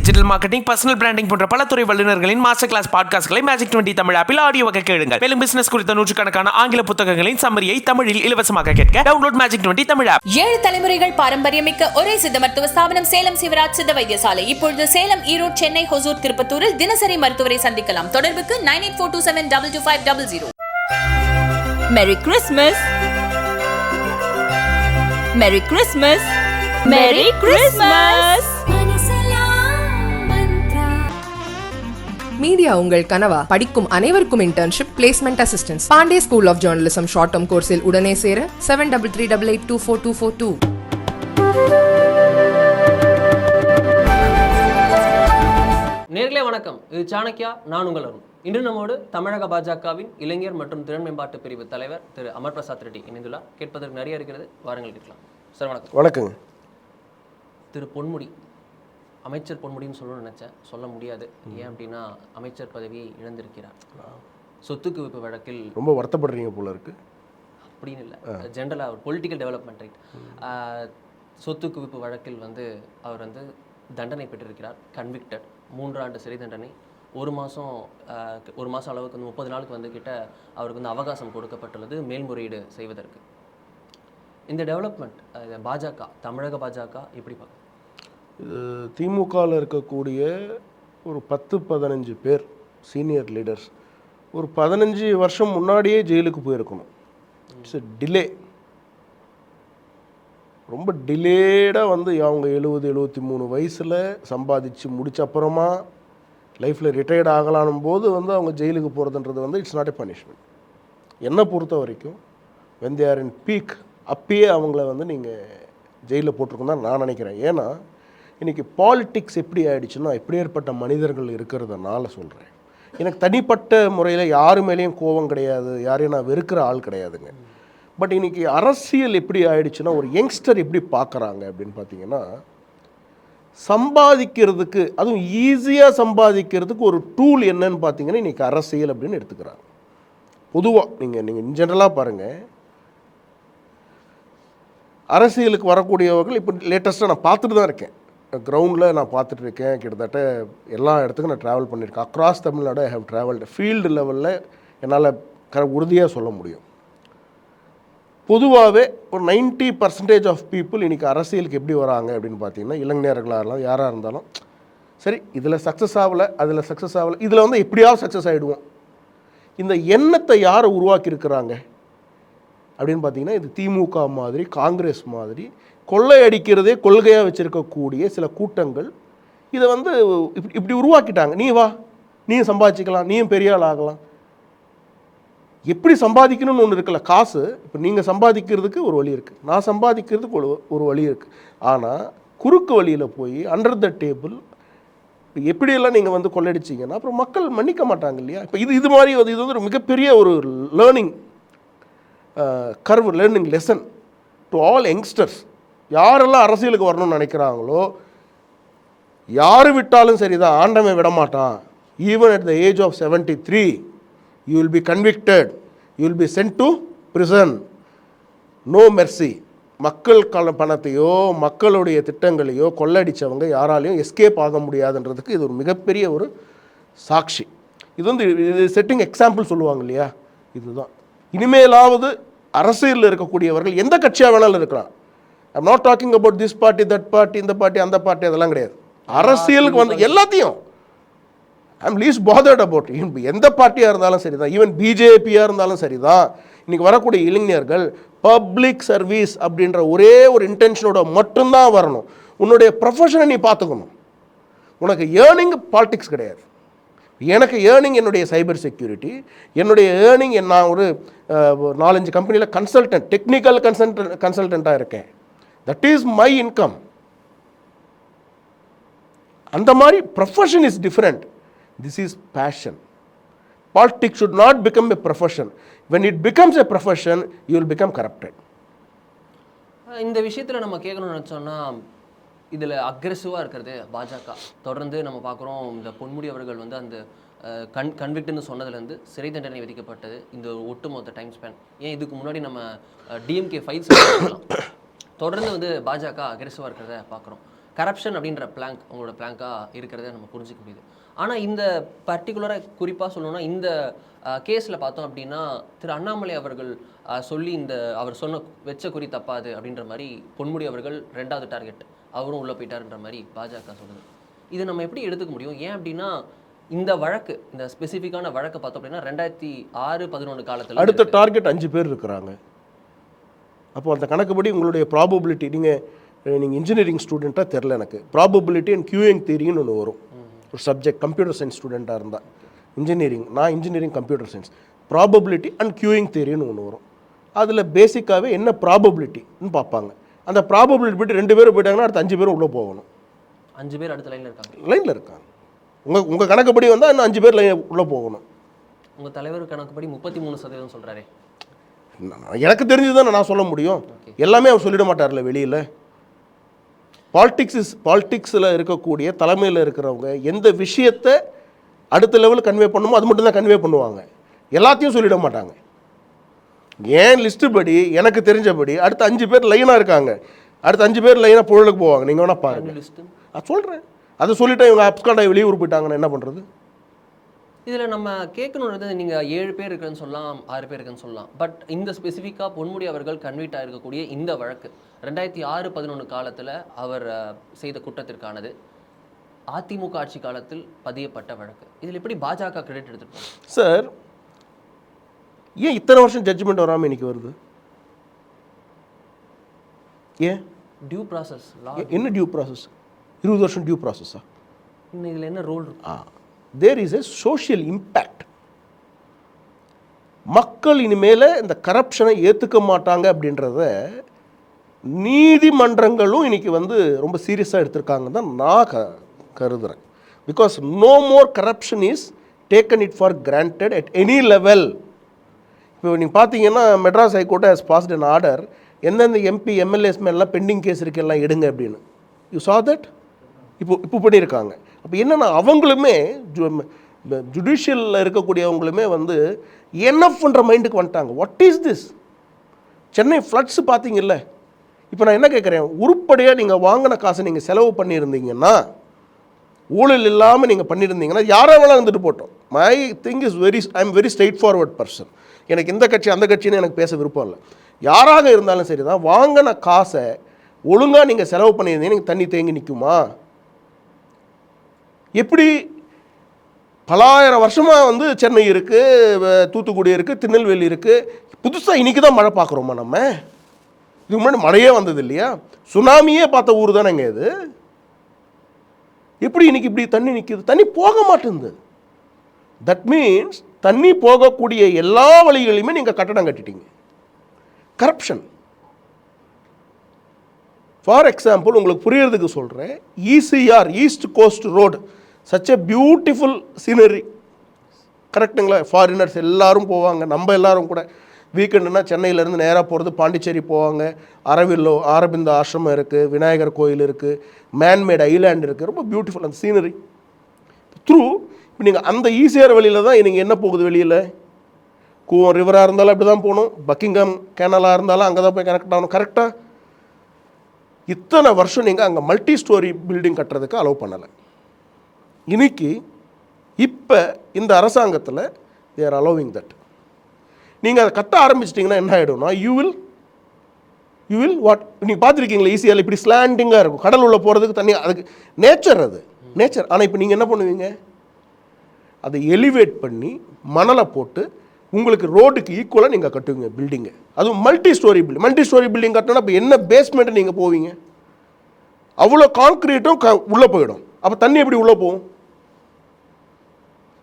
Digital marketing, personal branding போன்ற பல துறை வல்லுநர்களின் மாஸ்டர் கிளாஸ் பாட்காஸ்ட்களை Magic 20 தமிழ் ஆப்பில் ஆடியோவாக கேளுங்கள். மேலும் பிசினஸ் குறித்த நூற்றுக்கணக்கான ஆங்கில புத்தகங்களின் சம்மரியை தமிழில் இலவசமாக கேட்க டவுன்லோட் Magic 20 தமிழ் ஆப். 7 தலைமுறைகள் பாரம்பரியமிக்க ஒரே சித்த மருத்துவ ஸ்தாபனம் சேலம் சிவராஜ் சித்த வைத்தியசாலை. இப்பொழுது சேலம், ஈரோடு, சென்னை, ஹொசூர், திருப்பத்தூரில் தினசரி மருத்துவரை சந்திக்கலாம். தொடர்புக்கு 9842722500. Merry Christmas! Merry Christmas! Merry Christmas! Media உங்கள் கனவா? படிக்கும் அனைவருக்கும் internship, placement assistance. Pandey school of journalism short term கோர்ஸில் உடனே சேர 7338824242. நேர்களே வணக்கம், இது சாணக்கியா, நான் உங்கள் அருண். இன்று நம்மோடு தமிழக பாஜகவின் இளைஞர் மற்றும் திறன் மேம்பாட்டு பிரிவு தலைவர் திரு அமர் பிரசாத் ரெட்டி இணைந்துள்ளார். கேட்பதற்கு நிறைய இருக்கிறது, வாருங்கள் கேட்கலாம். சார் வணக்கம். வணக்கங்க. திரு பொன்முடி, அமைச்சர் பொன்முடின்னு சொல்லணும்னு நினச்சேன், சொல்ல முடியாது. ஏன் அப்படின்னா அமைச்சர் பதவி இழந்திருக்கிறார். சொத்து குவிப்பு வழக்கில் ரொம்ப வருத்தப்படுறீங்க போல இருக்கு. அப்படின்னு இல்லை, ஜென்ரலாக ஒரு பொலிட்டிக்கல் டெவலப்மெண்ட் ரைட். சொத்து குவிப்பு வழக்கில் அவர் தண்டனை பெற்றிருக்கிறார். கன்விக்டட், 3 ஆண்டு சிறை தண்டனை. ஒரு மாதம் அளவுக்கு 30 நாளுக்கு கிட்ட அவருக்கு அவகாசம் கொடுக்கப்பட்டுள்ளது மேல்முறையீடு செய்வதற்கு. இந்த டெவலப்மெண்ட் பாஜக, தமிழக பாஜக எப்படி பார்க்க? இது திமுகவில் இருக்கக்கூடிய ஒரு 10-15 பேர் சீனியர் லீடர்ஸ் ஒரு 15 வருஷம் முன்னாடியே ஜெயிலுக்கு போயிருக்கணும். இட்ஸ் டிலே, ரொம்ப டிலேடாக அவங்க 70-73 வயசில் சம்பாதிச்சு முடிச்ச அப்புறமா லைஃப்பில் ரிட்டையர்ட் ஆகலானும் போது அவங்க ஜெயிலுக்கு போகிறதுன்றது இட்ஸ் நாட் எ பனிஷ்மெண்ட். என்னை பொறுத்த வரைக்கும் when they are in peak, அப்பயே அவங்கள நீங்கள் ஜெயிலில் போட்டிருக்கோம் தான் நான் நினைக்கிறேன். ஏன்னா இன்றைக்கி பாலிட்டிக்ஸ் எப்படி ஆகிடுச்சுன்னா, எப்படியேற்பட்ட மனிதர்கள் இருக்கிறதுனால சொல்கிறேன். எனக்கு தனிப்பட்ட முறையில் யாரு மேலேயும் கோபம் கிடையாது, யாரையும் நான் வெறுக்கிற ஆள் கிடையாதுங்க. பட் இன்றைக்கி அரசியல் எப்படி ஆகிடுச்சுன்னா, ஒரு யங்ஸ்டர் எப்படி பார்க்குறாங்க அப்படின்னு பார்த்தீங்கன்னா, சம்பாதிக்கிறதுக்கு, அதுவும் ஈஸியாக சம்பாதிக்கிறதுக்கு ஒரு டூல் என்னன்னு பார்த்தீங்கன்னா இன்றைக்கி அரசியல் அப்படின்னு எடுத்துக்கிறாங்க. பொதுவாக நீங்கள் இன்ஜெனரலாக பாருங்கள், அரசியலுக்கு வரக்கூடியவர்கள் இப்போ லேட்டஸ்ட்டாக நான் பார்த்துட்டு தான் இருக்கேன். கிரவுண்டில் நான் பார்த்துட்டு இருக்கேன். கிட்டத்தட்ட எல்லா இடத்துக்கும் நான் ட்ராவல் பண்ணியிருக்கேன். Across Tamil Nadu I have travelled. Field லெவலில் என்னால் உறுதியாக சொல்ல முடியும். பொதுவாகவே ஒரு 90% ஆஃப் பீப்புள் இன்றைக்கி அரசியலுக்கு எப்படி வராங்க அப்படின்னு பார்த்தீங்கன்னா, இளைஞர்களாக இருந்தாலும் யாராக இருந்தாலும், சரி இதில் சக்ஸஸ் ஆகலை, அதில் சக்ஸஸ் ஆகலை, இதில் எப்படியாவது சக்ஸஸ் ஆகிடுவோம். இந்த எண்ணத்தை யாரை உருவாக்கியிருக்கிறாங்க அப்படின்னு பார்த்தீங்கன்னா, இது திமுக மாதிரி, காங்கிரஸ் மாதிரி கொள்ளையடிக்கிறதே கொள்கையாக வச்சுருக்கக்கூடிய சில கூட்டங்கள் இதை இப்படி உருவாக்கிட்டாங்க. நீ வா, நீயும் சம்பாதிச்சிக்கலாம், நீயும் பெரிய ஆள் ஆகலாம். எப்படி சம்பாதிக்கணும்னு ஒன்று இருக்குல்ல, காசு. இப்போ நீங்கள் சம்பாதிக்கிறதுக்கு ஒரு வழி இருக்குது, நான் சம்பாதிக்கிறதுக்கு ஒரு வழி இருக்குது. ஆனால் குறுக்கு வழியில் போய் அண்டர் த டேபிள் எப்படியெல்லாம் நீங்கள் கொள்ளையடிச்சிங்கன்னா அப்புறம் மக்கள் மன்னிக்க மாட்டாங்க இல்லையா? இப்போ இது மாதிரி இது ஒரு மிகப்பெரிய ஒரு learning curve, learning lesson to all youngsters. யாரெல்லாம் அரசியலுக்கு வரணும்னு நினைக்கிறாங்களோ, யார் விட்டாலும் சரிதான், ஆண்டவன் விடமாட்டான். Even at the age of 73 you will be convicted, you will be sent to prison. No mercy. மக்கள் பணத்தையோ மக்களுடைய திட்டங்களையோ கொள்ளடிச்சவங்க யாராலையும் எஸ்கேப் ஆக முடியாதுன்றதுக்கு இது ஒரு மிகப்பெரிய ஒரு சாட்சி. இது செட்டிங் எக்ஸாம்பிள் சொல்லுவாங்க இல்லையா, இதுதான். இனிமேலாவது அரசியலில் இருக்கக்கூடியவர்கள் எந்த கட்சியாக வேணாலும் இருக்கலாம். ஐ am not talking about this party, that party, இந்த பார்ட்டி, அந்த பார்ட்டி, அதெல்லாம் கிடையாது. அரசியலுக்கு எல்லாத்தையும் I am least bothered about. எந்த பார்ட்டியாக இருந்தாலும் சரி தான், ஈவன் பிஜேபியாக இருந்தாலும் சரி தான். இன்றைக்கி வரக்கூடிய இளைஞர்கள் பப்ளிக் சர்வீஸ் அப்படின்ற ஒரே ஒரு இன்டென்ஷனோட மட்டும்தான் வரணும். உன்னுடைய ப்ரொஃபஷனை நீ பார்த்துக்கணும். உனக்கு ஏர்னிங் பாலிட்டிக்ஸ் கிடையாது. எனக்கு ஏர்னிங் என்னுடைய சைபர் செக்யூரிட்டி, என்னுடைய ஏர்னிங் நான் ஒரு 4-5 கம்பெனியில் கன்சல்டன்ட், டெக்னிக்கல் கன்சல்டண்ட்டாக இருக்கேன். That is my income. அந்த மாதிரி profession is different. This is passion. Politics should not become a profession. When it becomes a profession, you will become corrupted. இந்த விஷயத்தில் நம்ம கேட்கணும்னு நினச்சோன்னா, இதில் அக்ரெசிவாக இருக்கிறது பாஜக. தொடர்ந்து நம்ம பார்க்குறோம், இந்த பொன்முடி அவர்கள் அந்த கன்விக்ட்னு சொன்னதுலேருந்து சிறை தண்டனை விதிக்கப்பட்டது, இந்த ஒட்டுமொத்த டைம் ஸ்பேன். ஏன் இதுக்கு முன்னாடி நம்ம டிஎம்கே ஃபைல்ஸ் தொடர்ந்து பாஜக அக்ரெசிவாக இருக்கிறத பார்க்குறோம். கரப்ஷன் அப்படின்ற பிளாங்க் உங்களோட பிளாங்காக இருக்கிறத நம்ம புரிஞ்சிக்க முடியுது. ஆனால் இந்த பர்டிகுலராக குறிப்பாக சொல்லணும்னா இந்த கேஸில் பார்த்தோம் அப்படின்னா திரு அண்ணாமலை அவர்கள் சொல்லி அவர் வச்ச குறி தப்பாது அப்படின்ற மாதிரி பொன்முடி அவர்கள் 2வது டார்கெட் அவரும் உள்ளே போயிட்டாருன்ற மாதிரி பாஜக சொல்லுது. இதை நம்ம எப்படி எடுத்துக்க முடியும்? ஏன் அப்படின்னா இந்த வழக்கு, இந்த ஸ்பெசிஃபிக்கான வழக்கை பார்த்தோம் அப்படின்னா 2006-11 காலத்தில் அடுத்த டார்கெட் 5 பேர் இருக்கிறாங்க. அப்போ அந்த கணக்குப்படி உங்களுடைய ப்ராபபிலிட்டி, நீங்கள் இன்ஜினியரிங் ஸ்டூடெண்ட்டாக தெரில எனக்கு, ப்ராபபிலிட்டி அண்ட் கியூயிங் தியரின்னு ஒன்று வரும். ஒரு சப்ஜெக்ட் கம்ப்யூட்டர் சயின்ஸ் ஸ்டூடெண்ட்டாக இருந்தால் நான் engineering computer science, probability and queueing தியரின்னு ஒன்று வரும். அதில் பேசிக்காகவே என்ன ப்ராபபிலிட்டின்னு பார்ப்பாங்க. அந்த ப்ராபபிலிட்டி போய்ட்டு 2 பேரும் போயிட்டாங்கன்னா அடுத்த 5 பேரும் உள்ளே போகணும். 5 பேர் அடுத்த லைனில் இருக்காங்க. உங்கள் கணக்குப்படி வந்தால் இன்னும் 5 பேர் உள்ளே போகணும். உங்கள் தலைவர் கணக்குப்படி 33% சொல்கிறாரே. எனக்கு தெரிஞ்சது தான் நான் சொல்ல முடியும். எல்லாமே அவர் சொல்லிட மாட்டார்ல வெளியில். பாலிட்டிக்ஸில் இருக்கக்கூடிய தலைமையில் இருக்கிறவங்க எந்த விஷயத்தை அடுத்த லெவலில் கன்வே பண்ணுமோ அது மட்டும் தான் கன்வே பண்ணுவாங்க. எல்லாத்தையும் சொல்லிட மாட்டாங்க. ஏன் லிஸ்ட்டு படி எனக்கு தெரிஞ்சபடி அடுத்த 5 பேர் லைனாக இருக்காங்க. அடுத்த 5 பேர் லைனாக புழலுக்கு போவாங்க. நீங்கள் வேணால் பாருங்கள். நான் சொல்கிறேன், அதை சொல்லிவிட்டு இவங்க அப்ஸ்காண்டாக வெளியூர் போயிட்டாங்கன்னு என்ன பண்ணுறது? இதில் நம்ம கேட்கணுன்றது, நீங்கள் 7 பேர் இருக்குன்னு சொல்லலாம், 6 பேர் இருக்குன்னு சொல்லலாம். பட் இந்த ஸ்பெசிஃபிக்காக பொன்முடி அவர்கள் கன்வீட் ஆகிருக்கக்கூடிய இந்த வழக்கு 2006-11 காலத்தில் அவர் செய்த குற்றத்திற்கானது அதிமுக ஆட்சி காலத்தில் பதியப்பட்ட வழக்கு. இதில் எப்படி பாஜக கிரெடிட் எடுத்துருக்கோம்? சார், ஏன் இத்தனை வருஷம் ஜட்ஜ்மெண்ட் வராமல் இன்னைக்கு வருது? ஏன் டியூ ப்ராசஸ்? என்ன டியூ ப்ராசஸ்? 20 வருஷம் டியூ ப்ராசஸா? இன்னும் இதில் என்ன ரோல் இருக்கு? There is a social impact. மக்கள் இனிமேல் இந்த கரப்ஷனை ஏற்றுக்க மாட்டாங்க அப்படின்றத நீதிமன்றங்களும் இன்னைக்கு ரொம்ப சீரியஸாக எடுத்திருக்காங்க தான் நான் கருதுகிறேன். Because no more corruption is taken it for granted at any level. இப்போ நீங்கள் பார்த்தீங்கன்னா Madras high court has passed an order, எந்தெந்த எம்பி எம்எல்ஏஸ் மேலாம் பெண்டிங் கேஸ் இருக்கு எல்லாம் எடுங்க அப்படின்னு. You saw that? இப்போ பண்ணியிருக்காங்க. அப்போ என்னென்னா அவங்களுமே ஜுடிஷியலில் இருக்கக்கூடியவங்களுமே என்எஃப்ன்ற மைண்டுக்கு வந்துட்டாங்க. What is this? Chennai floods பார்த்தீங்கல்ல. இப்போ நான் என்ன கேட்குறேன், உருப்படியாக நீங்கள் வாங்கின காசை நீங்கள் செலவு பண்ணியிருந்தீங்கன்னா, ஊழல் இல்லாமல் நீங்கள் பண்ணியிருந்தீங்கன்னா யாராக வேணால் இருந்துட்டு போட்டோம். My thing is I am very straight forward person. எனக்கு இந்த கட்சி அந்த கட்சின்னு எனக்கு பேச விருப்பம் இல்லை. யாராக இருந்தாலும் சரி தான், வாங்கின காசை ஒழுங்காக நீங்கள் செலவு பண்ணியிருந்தீங்க, நீங்கள் தண்ணி தேங்கி நிற்குமா? எப்படி பலாயிரம் வருஷமாக சென்னை இருக்குது, தூத்துக்குடி இருக்குது, திருநெல்வேலி இருக்குது. புதுசாக இன்றைக்கி தான் மழை பார்க்குறோமா? நம்ம இதுக்கு முன்னாடி மழையே வந்தது இல்லையா? சுனாமியே பார்த்த ஊர் தானேங்க இது. எப்படி இன்னைக்கு இப்படி தண்ணி நிற்கிது? தண்ணி போக மாட்டேங்குது. தட் மீன்ஸ் தண்ணி போகக்கூடிய எல்லா வழிகளையுமே நீங்கள் கட்டடம் கட்டிட்டீங்க. கரப்ஷன். ஃபார் எக்ஸாம்பிள் உங்களுக்கு புரியறதுக்கு சொல்கிறேன், ECR east coast road such a beautiful scenery, கரெக்டுங்களா? ஃபாரினர்ஸ் எல்லாரும் போவாங்க, நம்ம எல்லாரும் கூட. வீக்கெண்டுனா சென்னையிலேருந்து நேராக போகிறது பாண்டிச்சேரி போவாங்க. அரவிந்தோ ஆசிரமம் இருக்குது, விநாயகர் கோயில் இருக்குது, மேன்மேட் ஐலாண்ட் இருக்குது, ரொம்ப பியூட்டிஃபுல் அந்த சீனரி. த்ரூ இப்போ நீங்கள் அந்த ஈசிஆர் வழியில் தான் நீங்கள் என்ன போகுது வெளியில்? கூவம் ரிவராக இருந்தாலும் அப்படி தான் போகணும், பக்கிங்ஹாம் கேனலாக இருந்தாலும் அங்கே தான் போய் கனெக்ட் ஆகணும். கரெக்டாக இத்தனை வருஷம் நீங்கள் அங்கே மல்டி ஸ்டோரி பில்டிங் கட்டுறதுக்கு அலோவ் பண்ணலை. இன்னைக்கு இப்போ இந்த அரசாங்கத்தில் தே ஆர் அலோவிங் தட். நீங்கள் அதை கட்ட ஆரம்பிச்சிட்டிங்கன்னா என்ன ஆகிடும்னா, யூ வில் வாட் நீங்கள் பார்த்துருக்கீங்களா? ஈஸியாக இப்படி ஸ்லாண்டிங்காக இருக்கும், கடல் உள்ள போகிறதுக்கு தண்ணி, அதுக்கு நேச்சர், அது நேச்சர். ஆனால் இப்போ நீங்கள் என்ன பண்ணுவீங்க? அதை எலிவேட் பண்ணி மணலை போட்டு உங்களுக்கு ரோடுக்கு ஈக்குவலாக நீங்கள் கட்டுவீங்க பில்டிங்கை. அதுவும் மல்டி ஸ்டோரி பில்டிங் கட்டினா இப்போ என்ன பேஸ்மெண்ட்டு நீங்கள் போவீங்க? அவ்வளோ கான்க்ரீட்டும் உள்ளே போயிடும். அப்போ தண்ணி எப்படி உள்ளே போகும்?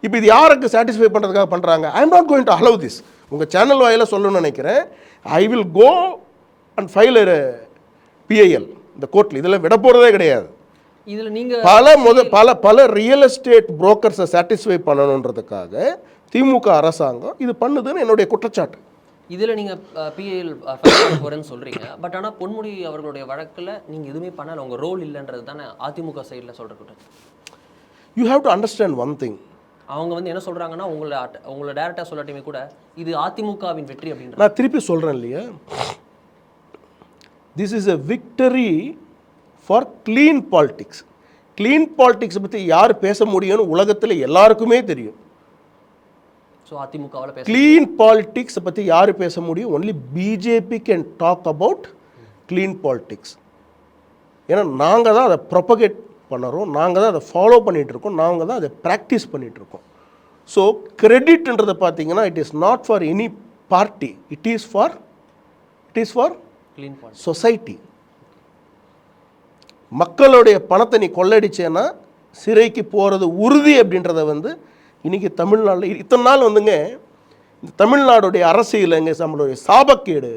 இப்போ இது யாருக்கு சாட்டிஸ்ஃபை பண்ணுறதுக்காக பண்ணுறாங்க? I am not going to allow this. உங்கள் சேனல் வாயில சொல்லணும்னு நினைக்கிறேன். I will go and file PIL இந்த கோர்ட்டில். இதில் விட போகிறதே கிடையாது. இதில் நீங்கள் பல ரியல் எஸ்டேட் புரோக்கர்ஸை சாட்டிஸ்ஃபை பண்ணணுன்றதுக்காக திமுக அரசாங்கம் இது பண்ணுதுன்னு என்னுடைய குற்றச்சாட்டு. இதில் நீங்கள் பிஐஎல் ஃபைல் போகிறேன்னு சொல்கிறீங்க. பட் ஆனால் பொன்முடி அவர்களுடைய வழக்கில் நீங்கள் எதுவுமே பண்ணலை, உங்கள் ரோல் இல்லைன்றது தானே அதிமுக சைடில் சொல்கிற குற்றச்சாட்டு. You have to understand one thing. அவங்க என்ன சொல்கிறாங்கன்னா, உங்களை டேரெக்டாக சொல்லாட்டியுமே கூட இது அதிமுகவின் வெற்றி அப்படின்ற. நான் திருப்பி சொல்கிறேன் இல்லையா, this is a victory for clean politics. Clean பாலிடிக்ஸை பற்றி யார் பேச முடியும்னு உலகத்தில் எல்லாருக்குமே தெரியும். ஸோ அதிமுகவில் பேச க்ளீன் பாலிடிக்ஸை பற்றி யார் பேச முடியும்? Only BJP can talk about clean politics. ஏன்னா நாங்கள் தான் அதை ப்ரொபகேட் பண்ணுறோம், நாங்கள் தான் அதை ஃபாலோ பண்ணிகிட்ருக்கோம், நாங்கள் தான் அதை ப்ராக்டிஸ் பண்ணிகிட்ருக்கோம். ஸோ கிரெடிட்ன்றதை பார்த்தீங்கன்னா it is not for any party, it is for clean politics society. மக்களுடைய பணத்தை நீ கொள்ளடிச்சேன்னா சிறைக்கு போகிறது உறுதி அப்படின்றத வந்து இன்றைக்கி தமிழ்நாட்டில் இத்தனை நாள் வந்துங்க இந்த தமிழ்நாடுடைய அரசியலுங்க நம்மளுடைய சாபக்கேடு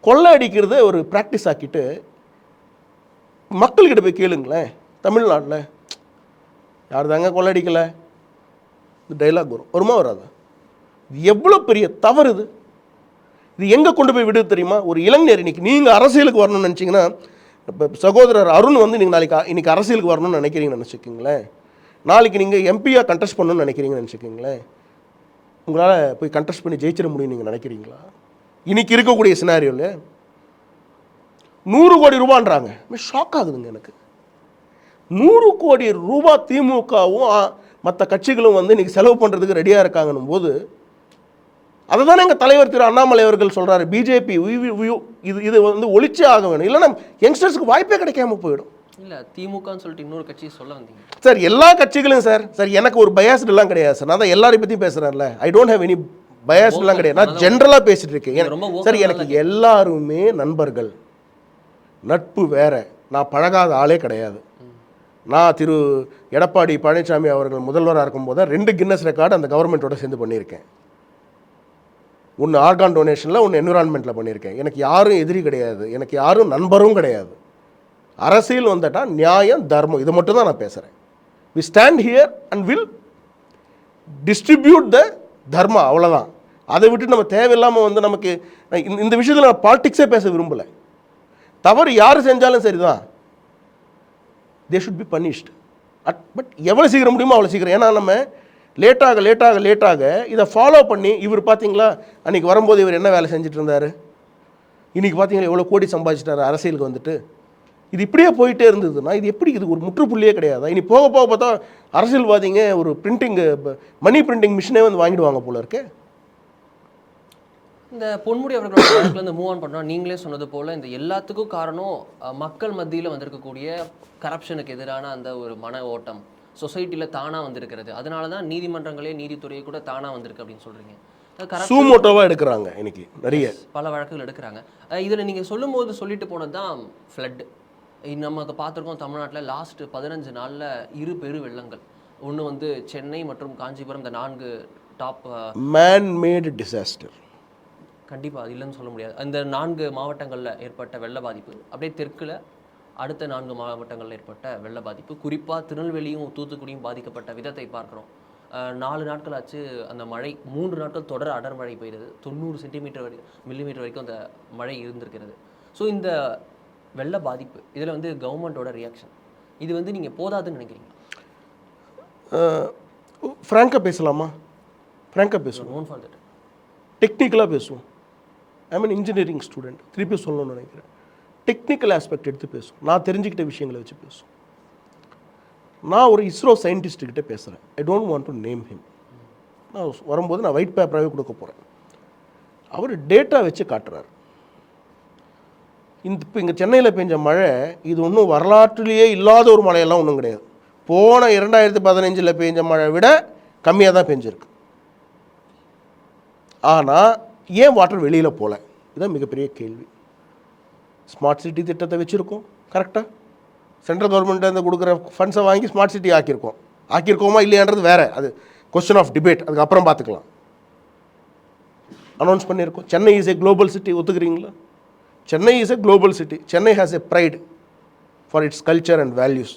கொள்ளை அடிக்கிறத ஒரு ப்ராக்டிஸ் ஆக்கிட்டு மக்கள்கிட்ட போய் கேளுங்களேன். தமிழ்நாட்டில் யார் தாங்க கொள்ளை அடிக்கலை? இந்த டைலாக் வருமா வராது? இது எவ்வளோ பெரிய தவறு இது. இது எங்கே கொண்டு போய் விடுது தெரியுமா? ஒரு இளைஞர் இன்னைக்கு நீங்கள் அரசியலுக்கு வரணும்னு நினச்சிங்கன்னா, இப்போ சகோதரர் அருண் வந்து நீங்கள் இன்னைக்கு அரசியலுக்கு வரணும்னு நினைக்கிறீங்கன்னு நினச்சிக்கிங்களேன், நாளைக்கு நீங்கள் எம்பியாக கண்டெஸ்ட் பண்ணணும்னு நினைக்கிறீங்கன்னு நினச்சிக்கிங்களேன், உங்களால் போய் கண்டெஸ்ட் பண்ணி ஜெயிச்சிட முடியும் நீங்கள் நினைக்கிறீங்களா? இன்றைக்கி இருக்கக்கூடிய சினாரியோவில் 100 கோடி ரூபான்றாங்க. ஷாக் ஆகுதுங்க எனக்கு. 100 கோடி ரூபா திமுகவும் மற்ற கட்சிகளும் வந்து இன்றைக்கி செலவு பண்ணுறதுக்கு ரெடியாக இருக்காங்கன்னும் போது அதை தானே எங்கள் தலைவர் திரு அண்ணாமலை அவர்கள் சொல்கிறாரு, பிஜேபி இது வந்து ஒழிச்சே ஆக வேணும், இல்லைன்னா யங்ஸ்டர்ஸுக்கு வாய்ப்பே கிடைக்காம போயிடும். இல்லை திமுகன்னு சொல்லிட்டு இன்னொரு கட்சி சொல்ல வந்தீங்க சார். எல்லா கட்சிகளும் சார் எனக்கு ஒரு பயாஸ்டெல்லாம் கிடையாது சார். நான் தான் எல்லாரையும் பற்றி பேசுகிறேன்ல. ஐ டோன்ட் ஹேவ் எனி பயாஸ்டெல்லாம் கிடையாது. நான் ஜென்ரலாக பேசிகிட்டு இருக்கேன் சார். எனக்கு எல்லாருமே நண்பர்கள், நட்பு வேற. நான் பழகாத ஆளே கிடையாது. நான் திரு எடப்பாடி பழனிசாமி அவர்கள் முதல்வராக இருக்கும்போது 2 கின்னஸ் ரெக்கார்டு அந்த கவர்மெண்ட்டோட சேர்ந்து பண்ணியிருக்கேன். ஒன்று ஆர்கான் டொனேஷனில், ஒன்று என்விரான்மெண்ட்டில் பண்ணியிருக்கேன். எனக்கு யாரும் எதிரி கிடையாது, எனக்கு யாரும் நண்பரும் கிடையாது. அரசியல் வந்துட்டா நியாயம் தர்மம் இதை மட்டும் தான் நான் பேசுகிறேன். We stand here and will distribute the dharma, அவ்வளோதான். அதை விட்டு நம்ம தேவையில்லாமல் வந்து நமக்கு இந்த விஷயத்தில் நான் பாலிடிக்ஸே பேச விரும்பலை. தவறு யார் செஞ்சாலும் சரிதான், they should be punished. But எவ்வளோ சீக்கிரம் முடியுமோ அவ்வளோ சீக்கிரம். ஏன்னா நம்ம லேட்டாக இதை ஃபாலோ பண்ணி, இவர் பார்த்தீங்களா அன்றைக்கி வரும்போது இவர் என்ன வேலை செஞ்சுட்டு இருந்தார், இன்றைக்கி பார்த்தீங்களா எவ்வளோ கோடி சம்பாதிச்சிட்டாரு அரசியலுக்கு வந்துட்டு. இது இப்படியே போயிட்டே இருந்ததுன்னா இது எப்படி? இது ஒரு முற்றுப்புள்ளியே கிடையாது. இனி போக பார்த்தா அரசியல்வாதிங்க ஒரு மணி பிரிண்டிங் மிஷினே வந்து வாங்கிடுவாங்க போல இருக்கு. இந்த பொன்முடி அவர்களோட வழக்குலேருந்து மூவ் ஆன் பண்ணோம். நீங்களே சொன்னது போல் இந்த எல்லாத்துக்கும் காரணம் மக்கள் மத்தியில் வந்திருக்கக்கூடிய கரப்ஷனுக்கு எதிரான அந்த ஒரு மன ஓட்டம் சொசைட்டியில் தானாக வந்திருக்கிறது. அதனால தான் நீதிமன்றங்களே நீதித்துறையை கூட தானாக வந்திருக்கு அப்படின்னு சொல்கிறீங்க. சூமோட்டோவாக எடுக்கிறாங்க இன்னைக்கு நிறைய பல வழக்குகள் எடுக்கிறாங்க. இதில் நீங்கள் சொல்லும்போது சொல்லிட்டு போனது தான் ஃப்ளட். நமக்கு பார்த்துருக்கோம் தமிழ்நாட்டில் லாஸ்ட் 15 நாளில் 2 பெரு வெள்ளங்கள். ஒன்று வந்து சென்னை மற்றும் காஞ்சிபுரம், இந்த 4 டாப் மேன் மேடு டிசாஸ்டர். கண்டிப்பாக அது இல்லைன்னு சொல்ல முடியாது. அந்த 4 மாவட்டங்களில் ஏற்பட்ட வெள்ள பாதிப்பு, அப்படியே தெற்கில் அடுத்த 4 மாவட்டங்களில் ஏற்பட்ட வெள்ள பாதிப்பு, குறிப்பாக திருநெல்வேலியும் தூத்துக்குடியும் பாதிக்கப்பட்ட விதத்தை பார்க்குறோம். 4 நாட்கள் ஆச்சு அந்த மழை, 3 நாட்கள் தொடர் அடர் மழை பெய்யுது. 90 மில்லிமீட்டர் வரைக்கும் அந்த மழை இருந்திருக்கிறது. ஸோ இந்த வெள்ள பாதிப்பு இதில் வந்து கவர்மெண்ட்டோட ரியாக்ஷன் இது வந்து நீங்கள் போதாதுன்னு நினைக்கிறீங்க? ஃப்ராங்காக பேசலாமா? ஃப்ராங்காக பேசுவோம், நோன் ஃபார் தட். டெக்னிக்கலாக பேசுவோம். ஐ மீன் இன்ஜினியரிங் ஸ்டூடெண்ட், திருப்பி சொல்லணும்னு நினைக்கிறேன். டெக்னிக்கல் ஆஸ்பெக்ட் எடுத்து பேசுவோம். நான் தெரிஞ்சுக்கிட்ட விஷயங்களை வச்சு பேசுவோம். நான் ஒரு இஸ்ரோ சயின்டிஸ்ட்டுக்கிட்ட பேசுகிறேன். I don't want to name him. நான் வரும்போது நான் ஒயிட் பேப்பராகவே கொடுக்க போகிறேன். அவர் டேட்டா வச்சு காட்டுறாரு. இப்போ இங்கே சென்னையில் பெஞ்ச மழை இது ஒன்றும் வரலாற்றிலேயே இல்லாத ஒரு மழையெல்லாம் ஒன்றும் கிடையாது. போன 2015 பெஞ்ச மழை விட கம்மியாக தான் பெஞ்சிருக்கு. ஆனால் ஏன் வாட்டர் வெளியில் போகல? இதுதான் மிகப்பெரிய கேள்வி. ஸ்மார்ட் சிட்டி திட்டத்தை வச்சுருக்கோம் கரெக்டாக. சென்ட்ரல் கவர்மெண்ட்டு கொடுக்குற ஃபண்ட்ஸை வாங்கி ஸ்மார்ட் சிட்டி ஆக்கியிருக்கோமா இல்லையான்றது வேறு, அது கொஸ்டின் ஆஃப் டிபேட், அதுக்கப்புறம் பார்த்துக்கலாம். அனௌன்ஸ் பண்ணியிருக்கோம். Chennai is a global city, ஒத்துக்கிறீங்களா? Chennai is a global city. Chennai has a pride for its culture and values.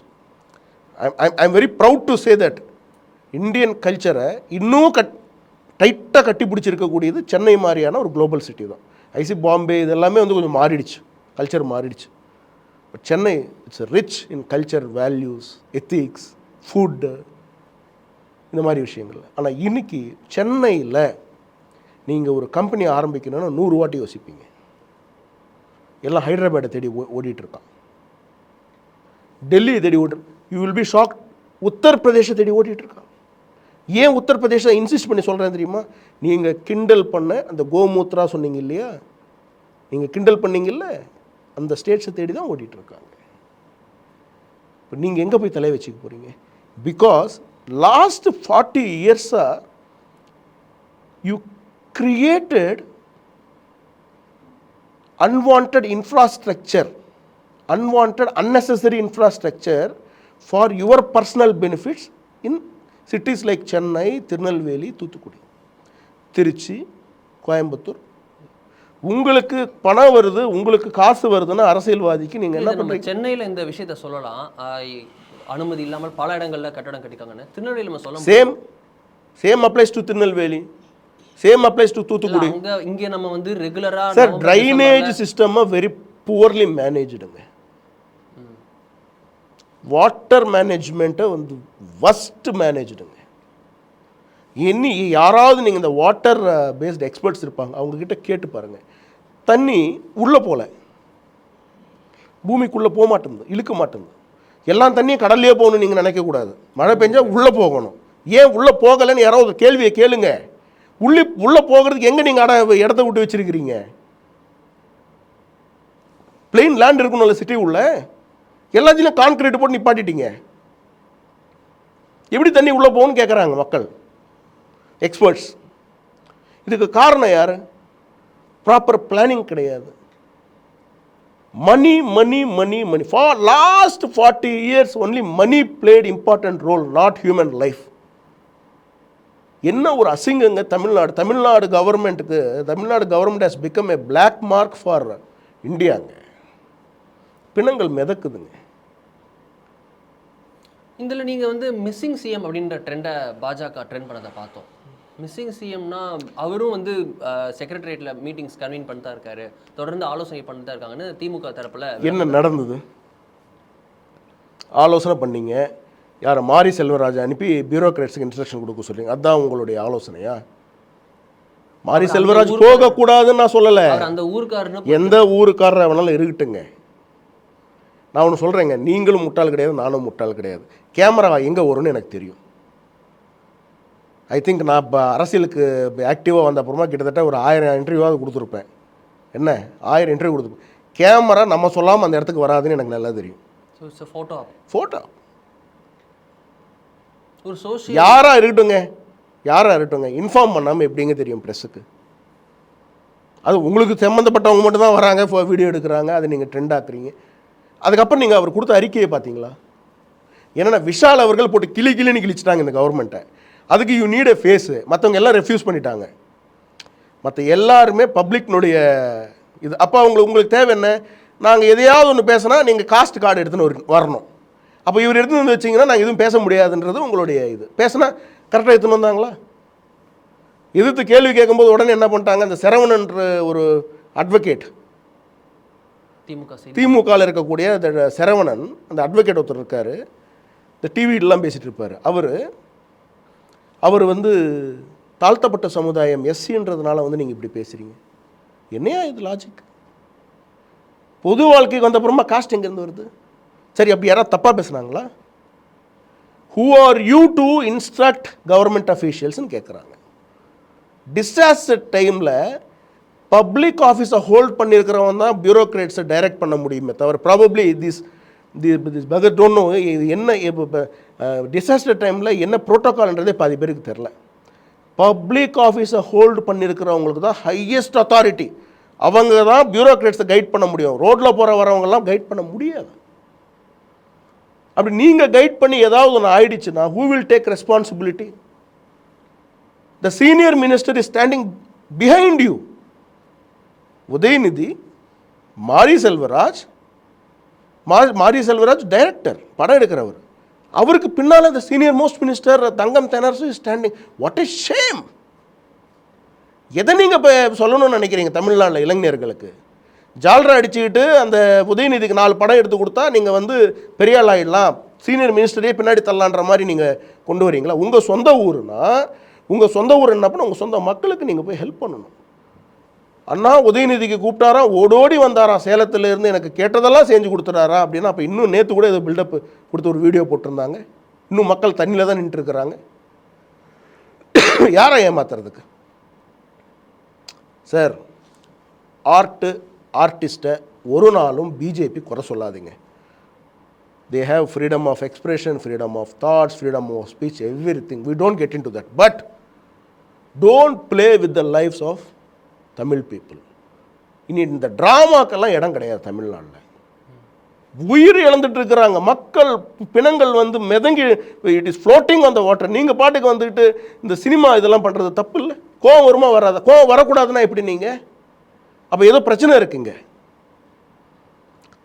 I am very proud to say that Indian கல்ச்சரை இன்னும் டைட்டாக கட்டி பிடிச்சிருக்கக்கூடியது சென்னை மாதிரியான ஒரு குளோபல் சிட்டி தான். ஐசி பாம்பே இதெல்லாமே வந்து கொஞ்சம் மாறிடுச்சு, கல்ச்சர் மாறிடுச்சு. But Chennai it's rich in culture, values, ethics, food, இந்த மாதிரி விஷயங்கள். ஆனால் இன்னைக்கு சென்னையில் நீங்கள் ஒரு கம்பெனி ஆரம்பிக்கணும்னா 100 வாட்டி யோசிப்பீங்க. எல்லாம் ஹைதராபாத்தை தேடி ஓடிட்டு இருக்கான், டெல்லியை தேடி ஓடி, யூ வில் பி ஷாக், உத்தரப்பிரதேசத்தை தேடி ஓடிட்டு இருக்கான். ஏன் உத்தரப்பிரதேசம் இன்சிஸ்ட் பண்ணி சொல்கிறேன் தெரியுமா? நீங்கள் கிண்டல் பண்ண அந்த கோமூத்ரா சொன்னீங்க இல்லையா, நீங்கள் கிண்டல் பண்ணீங்கல்ல, அந்த ஸ்டேட்ஸை தேடி தான் ஓடிட்டு இருக்காங்க. இப்போ நீங்கள் எங்கே போய் தலையை வச்சுக்க போகிறீங்க? பிகாஸ் லாஸ்ட் 40 இயர்ஸாக you created unwanted infrastructure, unwanted unnecessary infrastructure for your personal benefits in cities like Chennai, Tirunelveli, Thoothukudi, Tiruchi, Coimbatore. உங்களுக்கு பணம் வருது, உங்களுக்கு காசு வருதுன்னா அரசியல்வாதிக்கு நீங்கள் என்ன பண்ணுறீங்க? சென்னையில் இந்த விஷயத்த சொல்லலாம், அனுமதி இல்லாமல் பல இடங்களில் கட்டடம் கட்டிக்காங்கன்னு. திருநெல்வேலி நம்ம சொல்ல same applies to Tirunelveli, same applies to Thoothukudi. இங்கே நம்ம வந்து ரெகுலரா sir drainage system very poorly மேனேஜ்டுங்க. வாட்டர் மேனேஜ்மெண்ட்டை வந்து வஸ்ட் மேனேஜ்டுங்க. இனி யாராவது நீங்கள் இந்த வாட்டர் பேஸ்டு எக்ஸ்பர்ட்ஸ் இருப்பாங்க, அவங்கக்கிட்ட கேட்டு பாருங்கள். தண்ணி உள்ளே போகல, பூமிக்குள்ளே போக மாட்டேங்குது, இழுக்க மாட்டேங்குது. எல்லாம் தண்ணியும் கடல்லையே போகணும்னு நீங்கள் நினைக்கக்கூடாது. மழை பெஞ்சால் உள்ளே போகணும். ஏன் உள்ளே போகலைன்னு யாராவது கேள்வியை கேளுங்க. உள்ளே போகிறதுக்கு எங்கே நீங்கள் இடத்த விட்டு வச்சிருக்கிறீங்க? பிளெயின் லேண்ட் இருக்கணும்ல சிட்டி உள்ள, எல்லாத்தையும் கான்கிரீட் போட்டு நிப்பாட்டிட்டீங்க. எப்படி தண்ணி உள்ளே போகணும்னு கேட்குறாங்க மக்கள், எக்ஸ்பர்ட்ஸ். இதுக்கு காரணம் யார்? ப்ராப்பர் பிளானிங் கிடையாது. Money money money money. For last 40 years only money played important role, not human life. என்ன ஒரு அசிங்கங்க தமிழ்நாடு கவர்மெண்ட்டுக்கு. Tamil Nadu government has become a black mark for இந்தியாங்க. பிணங்கள் மிதக்குதுங்க. இதில் நீங்கள் வந்து மிஸ்ஸிங் சிஎம் அப்படின்ற ட்ரெண்டை பாஜக ட்ரெண்ட் பண்ணதை பார்த்தோம். மிஸ்ஸிங் சிஎம்னா அவரும் வந்து செக்ரட்டரியேட்டில் மீட்டிங்ஸ் கன்வீன் பண்ணிட்டு தான் இருக்காரு, தொடர்ந்து ஆலோசனை பண்ணிட்டு தான் இருக்காங்கன்னு திமுக தரப்பில். என்ன நடந்தது? ஆலோசனை பண்ணீங்க, யாரை மாரி செல்வராஜ் அனுப்பி பியூரோக்ராட்ஸுக்கு இன்ஸ்ட்ரக்ஷன் கொடுக்க சொல்றீங்க. அதுதான் உங்களுடைய ஆலோசனையா? மாரி செல்வராஜ் போகக்கூடாதுன்னு நான் சொல்லலை. அந்த ஊருக்காரன்னு எந்த ஊருக்காரர் வேணாலும் இருக்கட்டுங்க. நான் ஒன்று சொல்கிறேங்க, நீங்களும் முட்டாள் கிடையாது, நானும் முட்டாள் கிடையாது. கேமரா எங்கே வரும்னு எனக்கு தெரியும். ஐ திங்க் நான் இப்போ அரசியலுக்கு ஆக்டிவாக வந்த அப்புறமா கிட்டத்தட்ட ஒரு 1000 இன்டர்வியூவாக கொடுத்துருப்பேன். என்ன 1000 இன்டர்வியூ கொடுத்துருப்பேன். கேமரா நம்ம சொல்லாமல் அந்த இடத்துக்கு வராதுன்னு எனக்கு நல்லா தெரியும். ஃபோட்டோ ஒரு சோஷியல் யாராக இருக்கட்டுங்க, இன்ஃபார்ம் பண்ணாமல் எப்படிங்க தெரியும் ப்ரெஸ்ஸுக்கு? அது உங்களுக்கு சம்மந்தப்பட்டவங்க மட்டும் தான் வராங்க, வீடியோ எடுக்கிறாங்க, அதை நீங்கள் ட்ரெண்ட் ஆக்குறீங்க. அதுக்கப்புறம் நீங்கள் அவர் கொடுத்த அறிக்கையை பார்த்தீங்களா? என்னென்னா விஷால் அவர்கள் போட்டு கிளின்னு கிழிச்சிட்டாங்க இந்த கவர்மெண்ட்டை. அதுக்கு யூ நீட் எ ஃபேஸு. மற்றவங்க எல்லாம் ரெஃப்யூஸ் பண்ணிட்டாங்க. மற்ற எல்லாருமே பப்ளிக்னுடைய இது. அப்போ உங்களுக்கு தேவை என்ன? நாங்கள் எதையாவது ஒன்று பேசினா நீங்கள் காஸ்ட் கார்டு எடுத்துன்னு வரணும். அப்போ இவர் எடுத்துன்னு வந்து வச்சிங்கன்னா நாங்கள் எதுவும் பேச முடியாதுன்றது உங்களுடைய இது. பேசினா கரெக்டாக எடுத்துன்னு வந்தாங்களா? எதிர்த்து கேள்வி கேட்கும்போது உடனே என்ன பண்ணிட்டாங்க? அந்த சரவணன்ற ஒரு அட்வொகேட், திமுகவில் இருக்கக்கூடிய அந்த சரவணன், அந்த அட்வொகேட் ஒருத்தர் இருக்கார், இந்த டிவிலாம் பேசிகிட்டு இருப்பார். அவர் வந்து தாழ்த்தப்பட்ட சமுதாயம் எஸ்சின்றதுனால வந்து நீங்கள் இப்படி பேசுகிறீங்க. என்னையா இது லாஜிக்? பொது வாழ்க்கைக்கு வந்த அப்புறமா காஸ்ட் எங்கேருந்து வருது? சரி, அப்படி யாராவது தப்பாக பேசுனாங்களா? Who are you to instruct government அஃபீஷியல்ஸ்ன்னு கேட்குறாங்க. டிசாஸ்டர் டைமில் பப்ளிக் ஆஃபீஸை ஹோல்ட் பண்ணியிருக்கிறவன் தான் பியூரோக்ராட்ஸை டைரக்ட் பண்ண முடியுமே தவிர, ப்ராபப்ளி திஸ் பகர் டோன்ட் நோ இது என்ன டிசாஸ்டர் டைமில் என்ன ப்ரோட்டோக்கால்ன்றதே பாதி பேருக்கு தெரில. பப்ளிக் ஆஃபீஸை ஹோல்டு பண்ணியிருக்கிறவங்களுக்கு தான் ஹையஸ்ட் அத்தாரிட்டி. அவங்க தான் பியூரோக்ராட்ஸை கைட் பண்ண முடியும். ரோட்டில் போகிற வரவங்கெல்லாம் கைட் பண்ண முடியாது. அப்படி நீங்கள் கைட் பண்ணி ஏதாவது ஒன்று ஆயிடுச்சுன்னா who will take responsibility? The senior minister is standing behind you. Udhayanidhi, மாரி செல்வராஜ் டைரக்டர், படம் எடுக்கிறவர். அவருக்கு பின்னால் the senior most minister Thangam Thennarasu is standing. What a shame! எதை நீங்கள் இப்போ சொல்லணும்னு நினைக்கிறீங்க தமிழ்நாட்டில் இளைஞர்களுக்கு? ஜால்ரா அடிச்சுக்கிட்டு அந்த உதயநிதிக்கு 4 படம் எடுத்து கொடுத்தா நீங்கள் வந்து பெரிய ஆள் ஆகிடலாம், சீனியர் மினிஸ்டரே பின்னாடி தள்ளலான்ற மாதிரி நீங்கள் கொண்டு வரீங்களா? உங்கள் சொந்த ஊருனா, உங்கள் சொந்த ஊர் என்ன பண்ண, உங்கள் சொந்த மக்களுக்கு நீங்கள் போய் ஹெல்ப் பண்ணணும். அண்ணா உதயநிதிக்கு கூப்பிட்டாரா, ஓடோடி வந்தாரா சேலத்திலேருந்து, எனக்கு கேட்டதெல்லாம் செஞ்சு கொடுத்துறாரா அப்படின்னா, அப்போ இன்னும் நேற்று கூட ஏதோ பில்டப் கொடுத்து ஒரு வீடியோ போட்டிருந்தாங்க. இன்னும் மக்கள் தண்ணியில் தான் நின்றுருக்குறாங்க. யாரை ஏமாத்துறதுக்கு சார்? ஆர்டிஸ்ட்டை ஒரு நாளும் பிஜேபி குறை சொல்லாதீங்க. They have freedom of expression, freedom of thoughts, freedom of speech, everything. We don't get into that. But don't play with the lives of Tamil people. இனி இந்த ட்ராமாக்கெல்லாம் இடம் கிடையாது தமிழ்நாட்டில். உயிர் இழந்துட்டு இருக்கிறாங்க மக்கள், பிணங்கள் வந்து மிதங்கி, it is floating on the water. நீங்கள் பாட்டுக்கு வந்துட்டு இந்த சினிமா இதெல்லாம் பண்ணுறது தப்பு இல்லை. கோவம் வருமா வராத? கோவம் வரக்கூடாதுன்னா எப்படி நீங்கள்? அப்போ ஏதோ பிரச்சனை இருக்குங்க.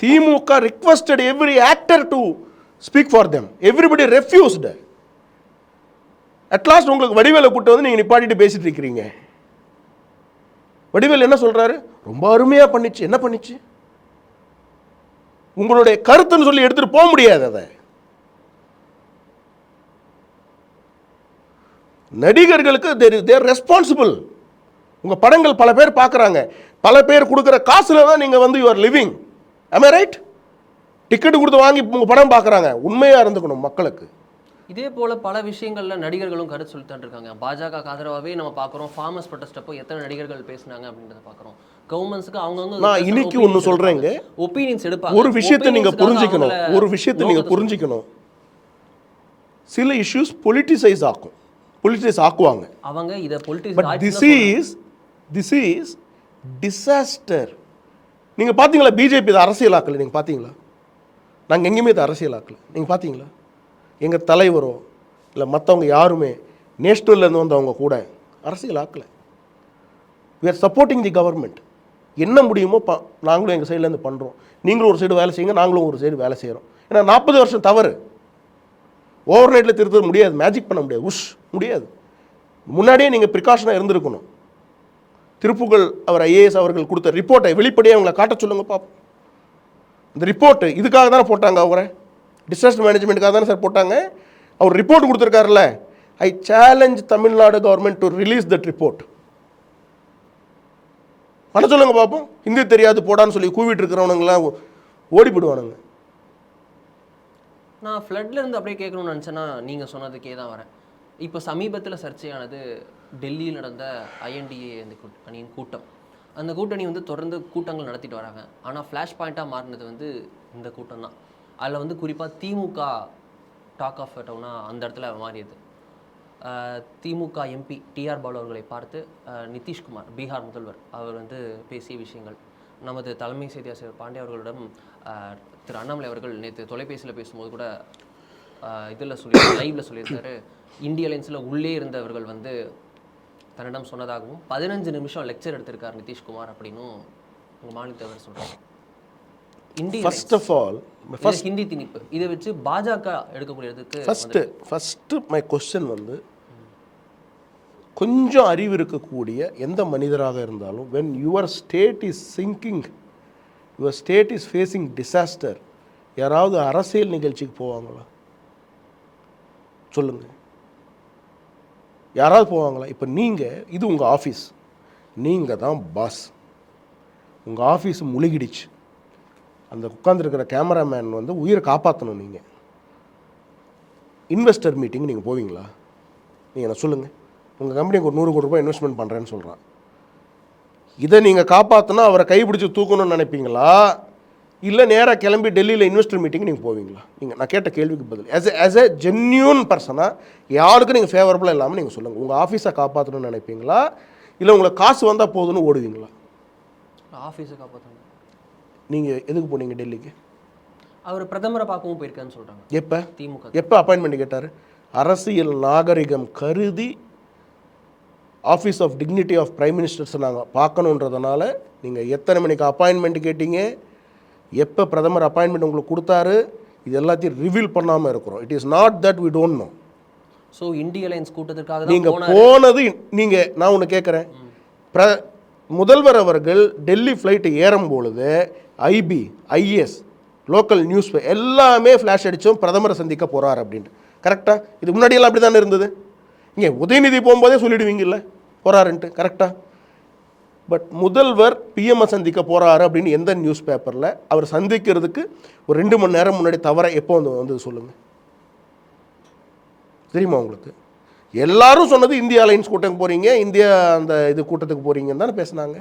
திமுக requested every actor to speak for them. Everybody refused. At last உங்களுக்கு வடிவேலை கூட்டு வந்து நீங்கள் நிப்பாட்டிட்டு பேசிட்டு இருக்கிறீங்க. வடிவேல் என்ன சொல்றாரு? ரொம்ப அருமையாக பண்ணிச்சு. என்ன பண்ணிச்சு? உங்களுடைய கருத்துன்னு சொல்லி எடுத்துட்டு போக முடியாது. அதை நடிகர்களுக்கு தேர் ரெஸ்பான்சிபிள். உங்கள் படங்கள் பல பேர் பார்க்குறாங்க, பல பேர் கொடுக்குற காசுல தான் நீங்கள் வந்து you are living. Am I right? Ticket கொடுத்து வாங்கி உங்கள் படம் பார்க்குறாங்க. உண்மையாக இருந்துக்கணும் மக்களுக்கு. இதே போல் பல விஷயங்களில் நடிகர்களும் கருத்து சொல்லிட்டு இருக்காங்க. பாஜக ஆதரவாகவே நம்ம பார்க்குறோம். ஃபார்மர்ஸ் ப்ரொடெஸ்ட் அப்போ எத்தனை நடிகர்கள் பேசினாங்க அப்படின்றத பார்க்குறோம். கவர்மெண்ட்ஸுக்கு அவங்கவுங்க நான் இன்னைக்கு ஒன்று சொல்கிறேங்க, ஒப்பீனியன்ஸ் எடுப்பாங்க. ஒரு விஷயத்தை நீங்கள் புரிஞ்சுக்கணும். ஒரு விஷயத்தை நீங்கள் புரிஞ்சுக்கணும். சில இஷ்யூஸ் பொலிட்டிசைஸ் ஆக்குவாங்க அவங்க. இதை பட் திஸ் இஸ் டிசாஸ்டர். நீங்கள் பார்த்தீங்களா பிஜேபி இதை அரசியலாக்கலை? நீங்கள் பார்த்தீங்களா? நாங்கள் எங்கேயுமே இதை அரசியலாக்கலை. நீங்கள் பார்த்தீங்களா? எங்கள் தலைவரோ இல்லை மற்றவங்க யாருமே நேஷ்னல்லேருந்து வந்தவங்க கூட அரசியலாக்கலை. we are supporting the government. என்ன முடியுமோ நாங்களும் எங்கள் சைட்லேருந்து பண்ணுறோம். நீங்களும் ஒரு சைடு வேலை செய்யுங்க, நாங்களும் ஒரு சைடு வேலை செய்கிறோம். ஏன்னா 40 வருஷம் தவறு ஓவர் நைட்டில் திருத்த முடியாது, மேஜிக் பண்ண முடியாது, முடியாது. முன்னாடியே நீங்கள் ப்ரிகாஷனாக இருந்திருக்கணும். திருப்புகழ் அவர் ஐஏஎஸ் அவர்கள் கொடுத்த ரிப்போர்ட்டை வெளிப்படையாக அவங்களை காட்ட சொல்லுங்க பாப்போம். இந்த ரிப்போர்ட்டு இதுக்காக தானே போட்டாங்க, அவரை டிசாஸ்டர் மேனேஜ்மெண்ட்டுக்காக தானே சார் போட்டாங்க. அவர் ரிப்போர்ட் கொடுத்துருக்காருல்ல. I challenge Tamil Nadu government to release that report. பண்ண சொல்லுங்க பார்ப்போம். ஹிந்தி தெரியாது போடான்னு சொல்லி கூவிட்டு இருக்கிறவனுங்களாம் ஓடி போடுவானுங்க. நான் ஃப்ளட்லேருந்து அப்படியே கேட்கணும்னு நினச்சேன்னா நீங்கள் சொன்னதுக்கே தான் வரேன். இப்போ சமீபத்தில் சர்ச்சையானது டெல்லியில் நடந்த ஐஎன்டிஏ அந்த அணியின் கூட்டம். அந்த கூட்டணி வந்து தொடர்ந்து கூட்டங்கள் நடத்திட்டு வராங்க. ஆனால் ஃப்ளாஷ் பாயிண்ட்டாக மாறினது வந்து இந்த கூட்டம் தான். அதில் வந்து குறிப்பாக திமுக டாக் ஆஃப் டவுனாக அந்த இடத்துல மாறியது. திமுக எம்பி டிஆர் பாலு அவர்களை பார்த்து நிதிஷ்குமார் பீகார் முதல்வர் அவர் வந்து பேசிய விஷயங்கள். நமது தலைமை செய்தியாளர் பாண்டே அவர்களிடம் திரு அண்ணாமலை அவர்கள் நேற்று தொலைபேசியில் பேசும்போது கூட இதில் லைவில் சொல்லியிருந்தாரு. இந்திய அலைன்ஸில் உள்ளே இருந்தவர்கள் வந்து தன்னிடம் சொன்னதாகவும் 15 நிமிஷம் லெக்சர் எடுத்திருக்கார் நிதிஷ்குமார் அப்படின்னும் உங்கள் மாநிலத்தவர் சொல்கிறாங்க. ஃபர்ஸ்ட் ஆஃப் ஆல் ஹிந்தி திணிப்பு இதை வச்சு பாஜக எடுக்கக்கூடியதுக்கு ஃபஸ்ட்டு மை கொஸ்டின் வந்து, கொஞ்சம் அறிவு இருக்கக்கூடிய எந்த மனிதராக இருந்தாலும் when your state is sinking, your state is facing disaster, யாராவது அரசியல் நிகழ்ச்சிக்கு போவாங்களா சொல்லுங்கள்? யாராவது போவாங்களா? இப்போ நீங்கள், இது உங்கள் ஆஃபீஸ், நீங்கள் தான் பாஸ். உங்கள் ஆஃபீஸ் முழுகிடுச்சு. அந்த உட்காந்துருக்கிற கேமராமேன் வந்து உயிரை காப்பாற்றணும். நீங்கள் இன்வெஸ்டர் மீட்டிங் நீங்கள் போவீங்களா? நீங்கள் என்ன சொல்லுங்கள். உங்கள் கம்பெனிக்கு ஒரு 100 கோடி ரூபாய் இன்வெஸ்ட்மெண்ட் பண்ணுறேன்னு சொல்கிறான். இதை நீங்கள் காப்பாற்றினா அவரை கைப்பிடிச்சி தூக்கணும்னு நினைப்பீங்களா, இல்லை நேராக கிளம்பி டெல்லியில் இன்வெஸ்டர் மீட்டிங் நீங்கள் போவீங்களா? நான் கேட்ட கேள்விக்கு பதில் ஆஸ் எ ஜென்யூன் பர்சனாக யாருக்கும் நீங்கள் ஃபேவரபுளாக இல்லாமல் நீங்கள் சொல்லுங்கள். உங்கள் ஆஃபீஸை காப்பாற்றணும்னு நினைப்பீங்களா, இல்லை உங்களுக்கு காசு வந்தால் போதுன்னு ஓடுவீங்களா? ஆஃபீஸை காப்பாற்றணும். நீங்கள் எதுக்கு போனீங்க டெல்லிக்கு? அவர் பிரதமரை பார்க்கவும் போயிருக்கான்னு சொல்கிறாங்க. எப்போ அப்பாயின்மெண்ட் கேட்டார்? அரசியல் நாகரிகம் கருதி office of dignity of prime மினிஸ்டர்ஸை நாங்கள் பார்க்கணுன்றதுனால நீங்கள் எத்தனை மணிக்கு அப்பாயின்மெண்ட் கேட்டீங்க, எப்போ பிரதமர் அப்பாயின்மெண்ட் உங்களுக்கு கொடுத்தாரு, இது எல்லாத்தையும் ரிவீல் பண்ணாமல் இருக்கிறோம். It is not that we don't know. So India alliance கூட்டத்திற்காக நீங்கள் போனது, நீங்கள் நான் ஒன்று கேட்குறேன், முதல்வர் அவர்கள் டெல்லி ஃப்ளைட்டு ஏறும் பொழுது ஐபி, ஐஎஸ், லோக்கல் நியூஸ் எல்லாமே ஃப்ளாஷ் அடித்தோம் பிரதமரை சந்திக்க போகிறார் அப்படின்ட்டு. கரெக்டாக? இது முன்னாடியெல்லாம் அப்படி தானே இருந்தது. இங்கே உதயநிதி போகும்போதே சொல்லிடுவீங்கல்ல போகிறாருன்ட்டு. கரெக்டாக? பட் முதல்வர் பிஎம்ஐ சந்திக்க போகிறாரு அப்படின்னு எந்த நியூஸ் பேப்பரில் அவர் சந்திக்கிறதுக்கு ஒரு 2 மணி நேரம் முன்னாடி தவிர எப்போ வந்து சொல்லுங்கள், தெரியுமா உங்களுக்கு? எல்லாரும் சொன்னது இந்தியா அலைன்ஸ் கூட்டத்துக்கு போகிறீங்க, இந்தியா அந்த இது கூட்டத்துக்கு போகிறீங்கன்னு தானே பேசுனாங்க.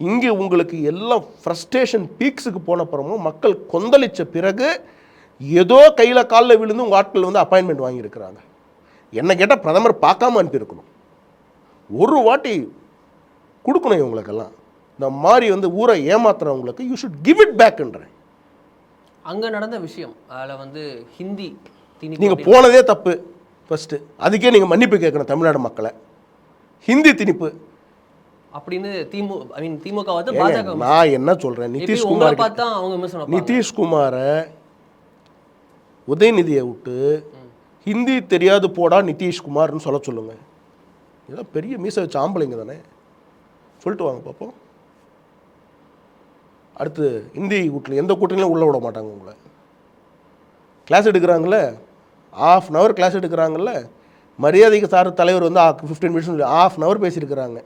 இங்கே உங்களுக்கு எல்லாம் ஃப்ரஸ்ட்ரேஷன் பீக்ஸுக்கு போன அப்புறமும் மக்கள் கொந்தளித்த பிறகு ஏதோ கையில் காலில் விழுந்து உங்கள் ஆட்கள் வந்து அப்பாயின்மெண்ட் வாங்கியிருக்கிறாங்க. என்ன கேட்டால் பிரதமர் பார்க்காம அனுப்பியிருக்கணும். ஒரு வாட்டி கொடுக்கணும் இவங்களுக்கெல்லாம். இந்த மாதிரி வந்து ஊரை ஏமாத்துறவங்களுக்கு யூ ஷுட் கிவ் இட் பேக்ன்றேன். அங்கே நடந்த விஷயம் அதில் வந்து ஹிந்தி நீங்கள் போனதே தப்பு. ஃபஸ்ட்டு அதுக்கே நீங்கள் மன்னிப்பு கேட்கணும் தமிழ்நாடு மக்களை. ஹிந்தி திணிப்பு அப்படின்னு திமுக வந்து பாஜக. நான் என்ன சொல்கிறேன், நிதிஷ்குமார் பார்த்தா அவங்க நிதிஷ்குமாரை உதயநிதியை விட்டு ஹிந்தி தெரியாது போடா நிதிஷ்குமார்னு சொல்ல சொல்லுங்க. இதெல்லாம் பெரிய மீசை வச்ச ஆம்பளைங்க தானே, சொல்லிட்டு வாங்க பார்ப்போம். அடுத்து ஹிந்தி கூட்டில் எந்த கூட்டணியிலும் உள்ளே விட மாட்டாங்க உங்களை. கிளாஸ் எடுக்கிறாங்களே, 1/2 hour கிளாஸ் எடுக்கிறாங்கல்ல, மரியாதைக்கு சார் தலைவர் வந்து 15 minutes 1/2 hour பேசியிருக்கிறாங்க.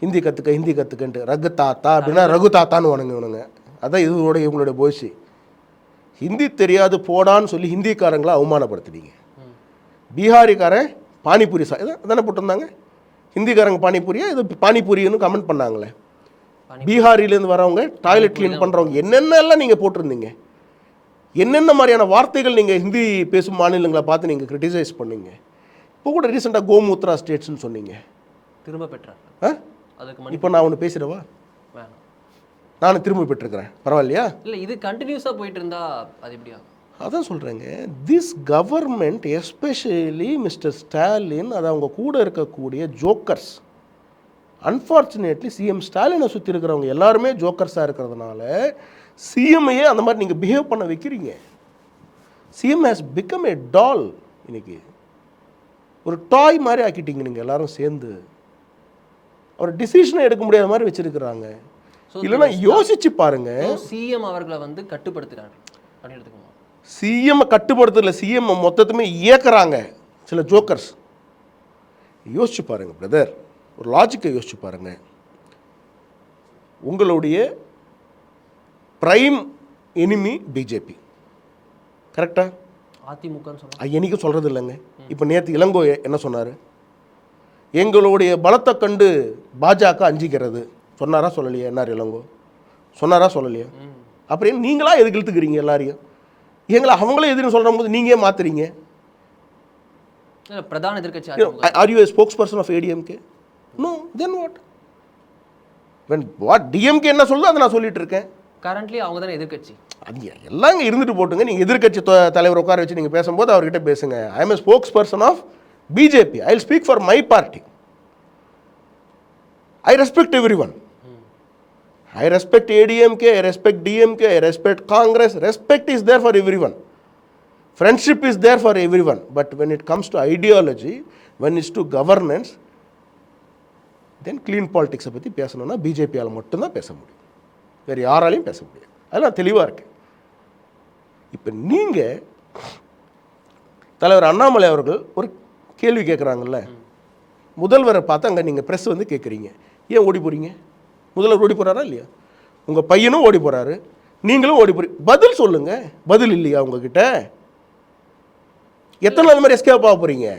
ஹிந்தி கற்றுக்கன்ட்டு ரகு தாத்தா அப்படின்னா ரகு தாத்தான்னு வணங்குவனுங்க. அதான் இவங்களுடைய போய்ச்சி. ஹிந்தி தெரியாது போடான்னு சொல்லி ஹிந்திக்காரங்களை அவமானப்படுத்துனீங்க. பீகாரிக்காரன் பானிபூரி தானே போட்டிருந்தாங்க, ஹிந்திக்காரங்க பானிபூரியா இது பானிபூரின்னு கமெண்ட் பண்ணாங்களே. பீகாரிலேருந்து வரவங்க டாய்லெட் க்ளீன் பண்ணுறவங்க என்னென்னலாம் நீங்கள் போட்டிருந்தீங்க, என்னென்ன மாதிரியான வார்த்தைகள் நீங்கள் ஹிந்தி பேசும் மாநிலங்களை பார்த்து நீங்கள் கிரிட்டிசைஸ் பண்ணீங்க. இப்போ கூட ரீசெண்டாக கோமுத்ரா ஸ்டேட்ஸ்ன்னு சொன்னீங்க, திரும்ப பெற்றார். அதுக்கு இப்போ நான் ஒன்று பேசுகிறவா, நானும் திரும்ப பெற்றிருக்கிறேன், பரவாயில்லையா? இல்லை இது கண்டினியூஸாக போயிட்டு இருந்தா அது எப்படியா? அதான் சொல்கிறேங்க, this government especially mister Stalin அது அவங்க கூட இருக்கக்கூடிய ஜோக்கர்ஸ். அன்ஃபார்ச்சுனேட்லி சிஎம் ஸ்டாலினை சுற்றி இருக்கிறவங்க எல்லாருமே ஜோக்கர்ஸாக இருக்கிறதுனால சிஎம்ஐயே அந்த மாதிரி நீங்கள் பிஹேவ் பண்ண வைக்கிறீங்க. சிஎம் ஹேஸ் பிகம் ஏ டால். இன்னைக்கு ஒரு டாய் மாதிரி ஆக்கிட்டீங்க நீங்கள் எல்லாரும் சேர்ந்து. அவர் டிசிஷனை எடுக்க முடியாத மாதிரி வச்சிருக்கிறாங்க. இல்லைன்னா யோசிச்சு பாருங்க, சிஎம் அவர்களை வந்து கட்டுப்படுத்துறாங்க அப்படின்னு எடுத்துக்கோங்க. சிஎம் கட்டுப்படுத்தல, சிஎம் மொத்தத்துமே இயக்குறாங்க சில ஜோக்கர்ஸ். யோசிச்சு பாருங்க பிரதர், ஒரு லாஜிக்கை யோசிச்சு பாருங்க. உங்களுடைய பிரைம் எனிமி பிஜேபி, கரெக்டா? அதிமுக என்னைக்கு சொல்றது இல்லைங்க. இப்போ நேற்று இளங்கோ என்ன சொன்னார், எங்களுடைய பலத்தை கண்டு பாஜக அஞ்சிக்கிறது சொன்னாரா சொல்லலையா? என்னார் இளங்கோ சொன்னாரா சொல்லலையா? அப்புறம் நீங்களா எதுக்கு இழுத்துக்கிறீங்க எல்லாரையும்? எங்களை அவங்களே எதுன்னு சொல்கிற போது நீங்கள் ஏன் மாற்றுறீங்க? பிரதான எதிர்க்கட்சி are you a spokesperson of ADMK? No, then what? when what DMK என்ன சொல்லுதோ அதை நான் சொல்லிட்டு இருக்கேன். கரண்ட்லி அவங்க தானே எதிர்க்கட்சி. அது எல்லாம் இங்கே இருந்துட்டு போட்டுங்க. நீங்கள் எதிர்க்கட்சி தலைவர் உட்கார வச்சு நீங்கள் பேசும்போது அவர்கிட்ட பேசுங்க. I am a spokesperson of BJP. I will speak for my party. I respect everyone. I respect ADMK, I respect DMK, I respect Congress. Respect is there for everyone. Friendship is there for everyone. But when it comes to ideology, when it's to governance, then clean politics பற்றி பேசணும்னா பிஜேபியால் மட்டும்தான் பேச முடியும், வேறு யாராலையும் பேச முடியாது. அதெல்லாம் தெளிவாக இருக்கு. இப்போ நீங்கள் தலைவர் அண்ணாமலை அவர்கள் ஒரு கேள்வி கேட்குறாங்கல்ல, முதல்வரை பார்த்து அங்கே நீங்கள் ப்ரெஸ் வந்து கேட்குறீங்க, ஏன் ஓடி போகிறீங்க? முதல்வர் ஓடி போகிறாரா இல்லையா? உங்கள் பையனும் ஓடி போகிறாரு, நீங்களும் ஓடி போகிறீங்க. பதில் சொல்லுங்கள். பதில் இல்லையா உங்ககிட்ட? எத்தனை நாள் மாதிரி எஸ்கேப் ஆக போகிறீங்க?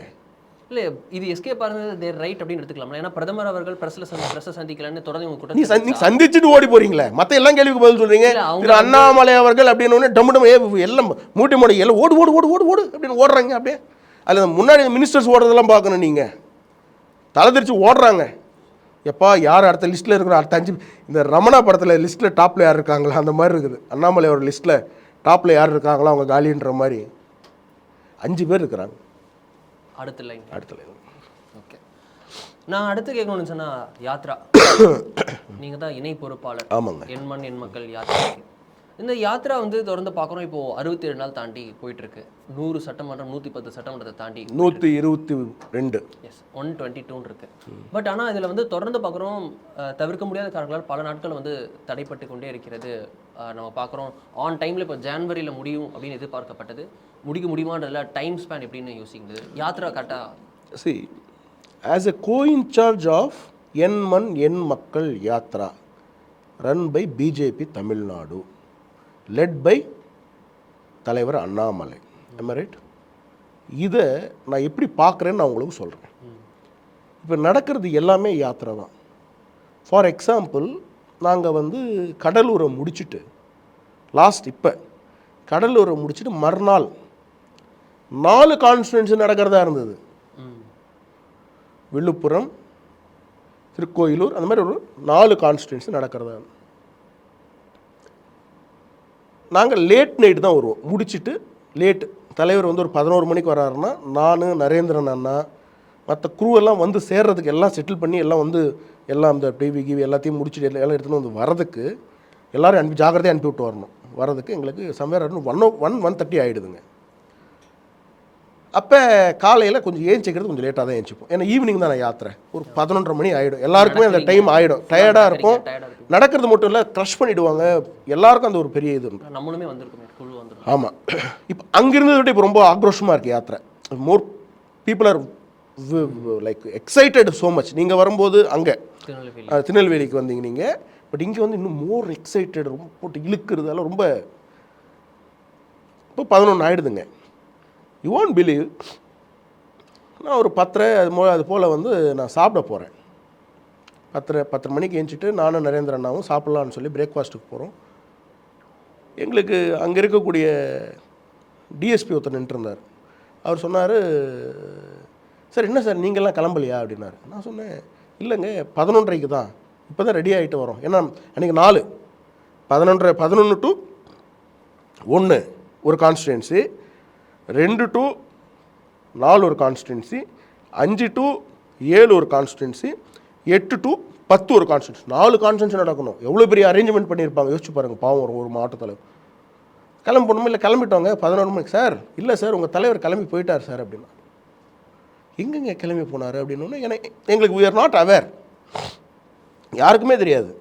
இல்லை இது எஸ்கேப் ஆகிறது தேர் ரைட் அப்படின்னு எடுத்துக்கலாம். ஏன்னா பிரதமர் அவர்கள் பிரஸ்ஸை சந்திக்கலன்னு தொடர்ந்து உங்க கூட நீ சந்திச்சுட்டு ஓடி போறீங்களே, மற்ற எல்லா கேள்விக்கு பதில் சொல்றீங்க. அண்ணாமலை அவர்கள் அப்படின்னு டம்மு எல்லாம் மூட்டை மூட்டை எல்லாம் ஓடு ஓடு ஓடு ஓடு ஓடு அப்படின்னு ஓடுறாங்க. அப்படியே அதில் முன்னாடி மினிஸ்டர்ஸ் ஓடுறதெல்லாம் பார்க்கணும். நீங்கள் தலை தெரிச்சு ஓடுறாங்க. எப்பா யார் அடுத்த லிஸ்ட்டில் இருக்கிற அடுத்த 5 இந்த ரமணா படத்தில் லிஸ்ட்டில் டாப்பில் யார் இருக்காங்களா அந்த மாதிரி இருக்குது. அண்ணாமலை அவர் லிஸ்ட்டில் டாப்பில் யார் இருக்காங்களோ அவங்க காலின்ற மாதிரி 5 பேர் இருக்கிறாங்க அடுத்த லைன். ஓகே, நான் அடுத்து கேட்கணும்னு சொன்னால் யாத்ரா நீங்கள் தான் இணை பொறுப்பாளர். ஆமாங்க. என் மண் என் மக்கள் யாத்ரா. இந்த யாத்ரா வந்து தொடர்ந்து பார்க்குறோம். இப்போது 67 நாள் தாண்டி போயிட்டுருக்கு. 100 சட்டமன்றம் 110 சட்டமன்றத்தை தாண்டி 122 எஸ் 122 இருக்கு. பட் ஆனால் இதில் வந்து தொடர்ந்து பார்க்குறோம், தவிர்க்க முடியாத காரணங்களால் பல நாட்கள் வந்து தடைப்பட்டு கொண்டே இருக்கிறது. நம்ம பார்க்குறோம் ஆன் டைமில் இப்போ ஜான்வரியில் முடியும் அப்படின்னு எதிர்பார்க்கப்பட்டது. முடிக்க முடியுமான்றதில் டைம் ஸ்பேன் எப்படின்னு யோசிக்கிறது. யாத்ரா கரெக்டாக see as a co-in-charge of என் மண் என் மக்கள் yatra run by BJP Tamil Nadu led by தலைவர் அண்ணாமலை. ரைட்? இதை நான் எப்படி பார்க்குறேன்னு நான் உங்களுக்கு சொல்கிறேன். இப்போ நடக்கிறது எல்லாமே யாத்திரை தான். ஃபார் எக்ஸாம்பிள், நாங்கள் வந்து கடலூரை முடிச்சுட்டு இப்போ கடலூரை முடிச்சுட்டு மறுநாள் 4 கான்ஸ்டிட்யூன்சி நடக்கிறதா இருந்தது. விழுப்புரம், திருக்கோயிலூர், அந்த மாதிரி ஒரு 4 கான்ஸ்டிட்யூன்சி நடக்கிறதா. நாங்கள் லேட் நைட்டு தான் வருவோம். முடிச்சுட்டு லேட்டு தலைவர் வந்து ஒரு 11 மணிக்கு வராருன்னா நான், நரேந்திரன் அண்ணா, மற்ற குரூவெல்லாம் வந்து சேர்றதுக்கு எல்லாம் செட்டில் பண்ணி எல்லாம் வந்து எல்லாம் அந்த டிவி கிவி எல்லாத்தையும் முடிச்சுட்டு எல்லாம் எடுத்துகிட்டு வந்து வரதுக்கு எல்லோரும் ஜாக்கிரதையாக அனுப்பி விட்டு வரணும். வரதுக்கு எங்களுக்கு சம்வேர் 1:30 ஆகிடுதுங்க. அப்போ காலையில் கொஞ்சம் ஏஞ்சிக்கிறது கொஞ்சம் லேட்டாக தான் ஏஞ்சிப்போம். ஏன்னா ஈவினிங் தான் நான் யாத்திரை, ஒரு 11:30 மணி ஆகிடும். எல்லாருக்குமே அந்த டைம் ஆகிடும், டயர்டாக இருக்கும். நடக்கிறது மட்டும் இல்லை, க்ரஷ் பண்ணிவிடுவாங்க. எல்லாருக்கும் அந்த ஒரு பெரிய இது இருக்கும். நம்மளுமே வந்திருக்கோம், குழு வந்துடும். ஆமாம். இப்போ அங்கிருந்ததை விட இப்போ ரொம்ப ஆக்ரோஷமாக இருக்குது யாத்திரை. More people are like excited so much. நீங்கள் வரும்போது அங்கே திருநெல்வேலிக்கு வந்தீங்க நீங்கள், பட் இங்கே வந்து இன்னும் மோர் எக்ஸைட்டட், ரொம்ப போட்டு இழுக்கிறதால ரொம்ப இப்போ 11 ஆகிடுதுங்க. யூ வாண்ட் பிலீவ், நான் ஒரு 10:30 அது போல் வந்து நான் சாப்பிட போகிறேன். 10:30 மணிக்கு எழுந்திரிச்சிட்டு நானும் நரேந்திர அண்ணாவும் சாப்பிட்லான்னு சொல்லி பிரேக்ஃபாஸ்ட்டுக்கு போகிறோம். எங்களுக்கு அங்கே இருக்கக்கூடிய டிஎஸ்பி ஒருத்தர் நின்றுருந்தார். அவர் சொன்னார், சார் என்ன சார் நீங்கள்லாம் கிளம்பலையா அப்படின்னாரு. நான் சொன்னேன், இல்லைங்க 11:30க்கு தான், இப்போ தான் ரெடி ஆகிட்டு வரோம். ஏன்னா அன்றைக்கி 11 to 1 ஒரு கான்ஸ்டிடுவன்சி, 2 to 4 ஒரு கான்ஸ்டிடுவன்சி, 5 to 7 ஒரு கான்ஸ்டிடுவன்சி, 8 to 10 ஒரு கான்ஸ்டிடுவன்சி. 4 கான்ஸ்டிடுவன்சி நடக்கணும். எவ்வளோ பெரிய அரேஞ்ச்மெண்ட் பண்ணியிருப்பாங்க யோசிச்சு பாருங்கள். பாவம் ஒரு மாவட்டத்தில் கிளம்பணுமோ இல்லை கிளம்பிட்டோங்க 11 மணிக்கு. சார் இல்லை சார் உங்கள் தலைவர் கிளம்பி போயிட்டார் சார் அப்படின்னா. எங்கெங்க கிளம்பி போனார் அப்படின்னு எங்களுக்கு we are not aware, யாருக்குமே தெரியாது.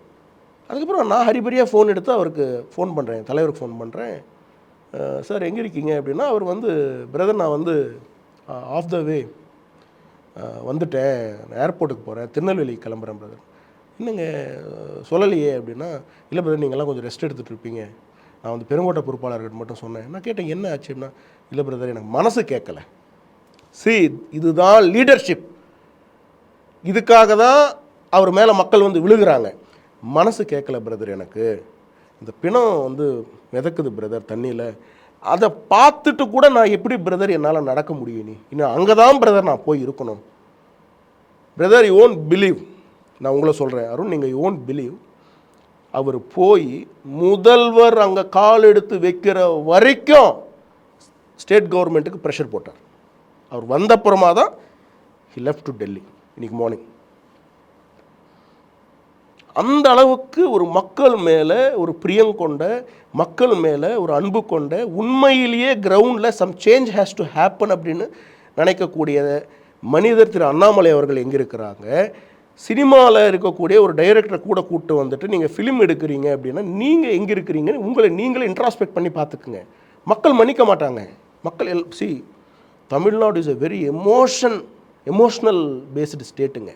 அதுக்கப்புறம் நான் ஹரிபரியாக ஃபோன் எடுத்து அவருக்கு ஃபோன் பண்ணுறேன், தலைவருக்கு ஃபோன் பண்ணுறேன். சார் எங்கே இருக்கீங்க அப்படின்னா, அவர் வந்து பிரதர் நான் வந்து ஆஃப் த வே வந்துட்டேன், ஏர்போர்ட்டுக்கு போகிறேன், திருநெல்வேலிக்கு கிளம்புறேன் பிரதர். என்னங்க சொல்லலையே அப்படின்னா, இல்லை பிரதர் நீங்கள்லாம் கொஞ்சம் ரெஸ்ட் எடுத்துகிட்டு இருப்பீங்க, நான் வந்து பெருங்கோட்டை பொறுப்பாளர்கிட்ட மட்டும் சொன்னேன். நான் கேட்டேன் என்ன ஆச்சு அப்படின்னா, இல்லை பிரதர் எனக்கு மனசு கேட்கலை. இதுதான் லீடர்ஷிப். இதுக்காக தான் அவர் மேலே மக்கள் வந்து விழுகிறாங்க. மனசு கேட்கல பிரதர், எனக்கு இந்த பிணம் வந்து மிதக்குது பிரதர் தண்ணியில், அதை பார்த்துட்டு கூட நான் எப்படி பிரதர் என்னால் நடக்க முடியும்? இன்னும் அங்கே தான் பிரதர் நான் போய் இருக்கணும். பிரதர் யூ ஓன்ட் பிலீவ், நான் உங்களை சொல்கிறேன் அருண், நீங்கள் யூ ஓன்ட் பிலீவ், அவர் போய் முதல்வர் அங்கே கால் எடுத்து வைக்கிற வரைக்கும் ஸ்டேட் கவர்மெண்ட்டுக்கு ப்ரெஷர் போட்டார். அவர் வந்தப்புறமா தான் ஹி லெஃப்ட் டு டெல்லி இன்னைக்கு மார்னிங். அந்த அளவுக்கு ஒரு மக்கள் மேலே ஒரு பிரியம் கொண்ட, மக்கள் மேலே ஒரு அன்பு கொண்ட, உண்மையிலேயே கிரவுண்டில் some change has to happen அப்படின்னு நினைக்கக்கூடிய மனிதர் திரு அண்ணாமலை அவர்கள் எங்கே இருக்கிறாங்க? சினிமாவில் இருக்கக்கூடிய ஒரு டைரக்டரை கூட கூப்பிட்டு வந்துட்டு நீங்கள் ஃபிலிம் எடுக்கிறீங்க அப்படின்னா நீங்கள் எங்கே இருக்கிறீங்கன்னு உங்களை நீங்களே இன்ட்ராஸ்பெக்ட் பண்ணி பார்த்துக்குங்க. மக்கள் மன்னிக்க மாட்டாங்க. மக்கள் Tamil Nadu is a very emotional based ஸ்டேட்டுங்க.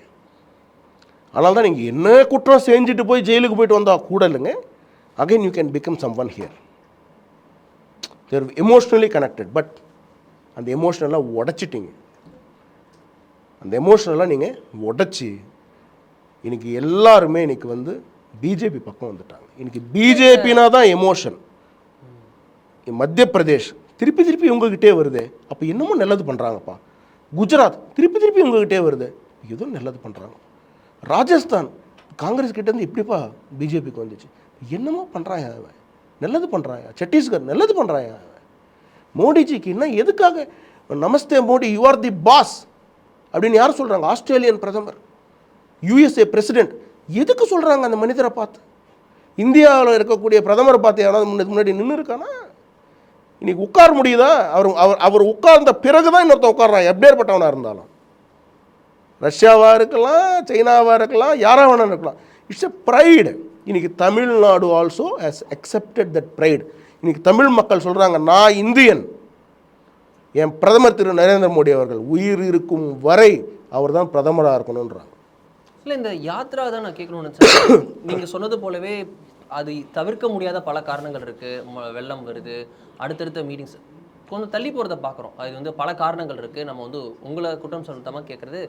அதனால தான் நீங்கள் என்ன குற்றம் செஞ்சுட்டு போய் ஜெயிலுக்கு போயிட்டு வந்தால் கூட இல்லைங்க, again you can become someone here. There emotionally connected. But அந்த எமோஷ்னலாக உடைச்சிட்டிங்க. அந்த எமோஷ்னலாக நீங்கள் உடைச்சி இன்றைக்கி எல்லாருமே இன்றைக்கி வந்து பிஜேபி பக்கம் வந்துட்டாங்க. இன்றைக்கி பிஜேபினா தான் எமோஷன். மத்திய பிரதேஷ் திருப்பி உங்ககிட்டே வருது, அப்போ இன்னமும் நல்லது பண்ணுறாங்கப்பா. குஜராத் திருப்பி உங்ககிட்டே வருது, எதுவும் நல்லது பண்ணுறாங்க. ராஜஸ்தான் காங்கிரஸ் கிட்டேருந்து எப்படிப்பா பிஜேபிக்கு வந்துச்சு, என்னமோ பண்ணுறாங்க, அவன் நல்லது பண்ணுறாங்க. சத்தீஸ்கர் நல்லது பண்ணுறாங்க. மோடிஜிக்கு என்ன எதுக்காக namaste Modi you are the boss அப்படின்னு யார் சொல்கிறாங்க? ஆஸ்திரேலியன் பிரதமர், யூஎஸ்ஏ பிரசிடென்ட் எதுக்கு சொல்கிறாங்க அந்த மனிதரை பார்த்து? இந்தியாவில் இருக்கக்கூடிய பிரதமரை பார்த்து யாராவது முன்னாடி நின்று இருக்கானா? இன்னைக்கு உட்கார முடியுதா? அவர் உட்கார்ந்த பிறகு தான் இன்னொருத்தன் உட்கார்றான், எப்பேற்பட்டவனாக இருந்தாலும். ரஷ்யாவாக இருக்கலாம், சைனாவாக இருக்கலாம், யாராக வேணாலும் இருக்கலாம். It's a pride. இன்னைக்கு Tamil Nadu also has accepted that pride. இன்னைக்கு தமிழ் மக்கள் சொல்கிறாங்க, நான் இந்தியன். என் பிரதமர் திரு நரேந்திர மோடி அவர்கள் உயிர் இருக்கும் வரை அவர் தான் பிரதமராக இருக்கணுன்றாங்க. இல்லை இந்த யாத்ரா தான் நான் கேட்கணும்னு நினச்சேன். நீங்கள் சொன்னது போலவே அது தவிர்க்க முடியாத பல காரணங்கள் இருக்குது. வெள்ளம் வருது, அடுத்தடுத்த மீட்டிங்ஸ் கொஞ்சம் தள்ளி போகிறத பார்க்குறோம். அது வந்து பல காரணங்கள் இருக்குது. நம்ம வந்து உங்களை குற்றம் சொந்தமாக கேட்குறது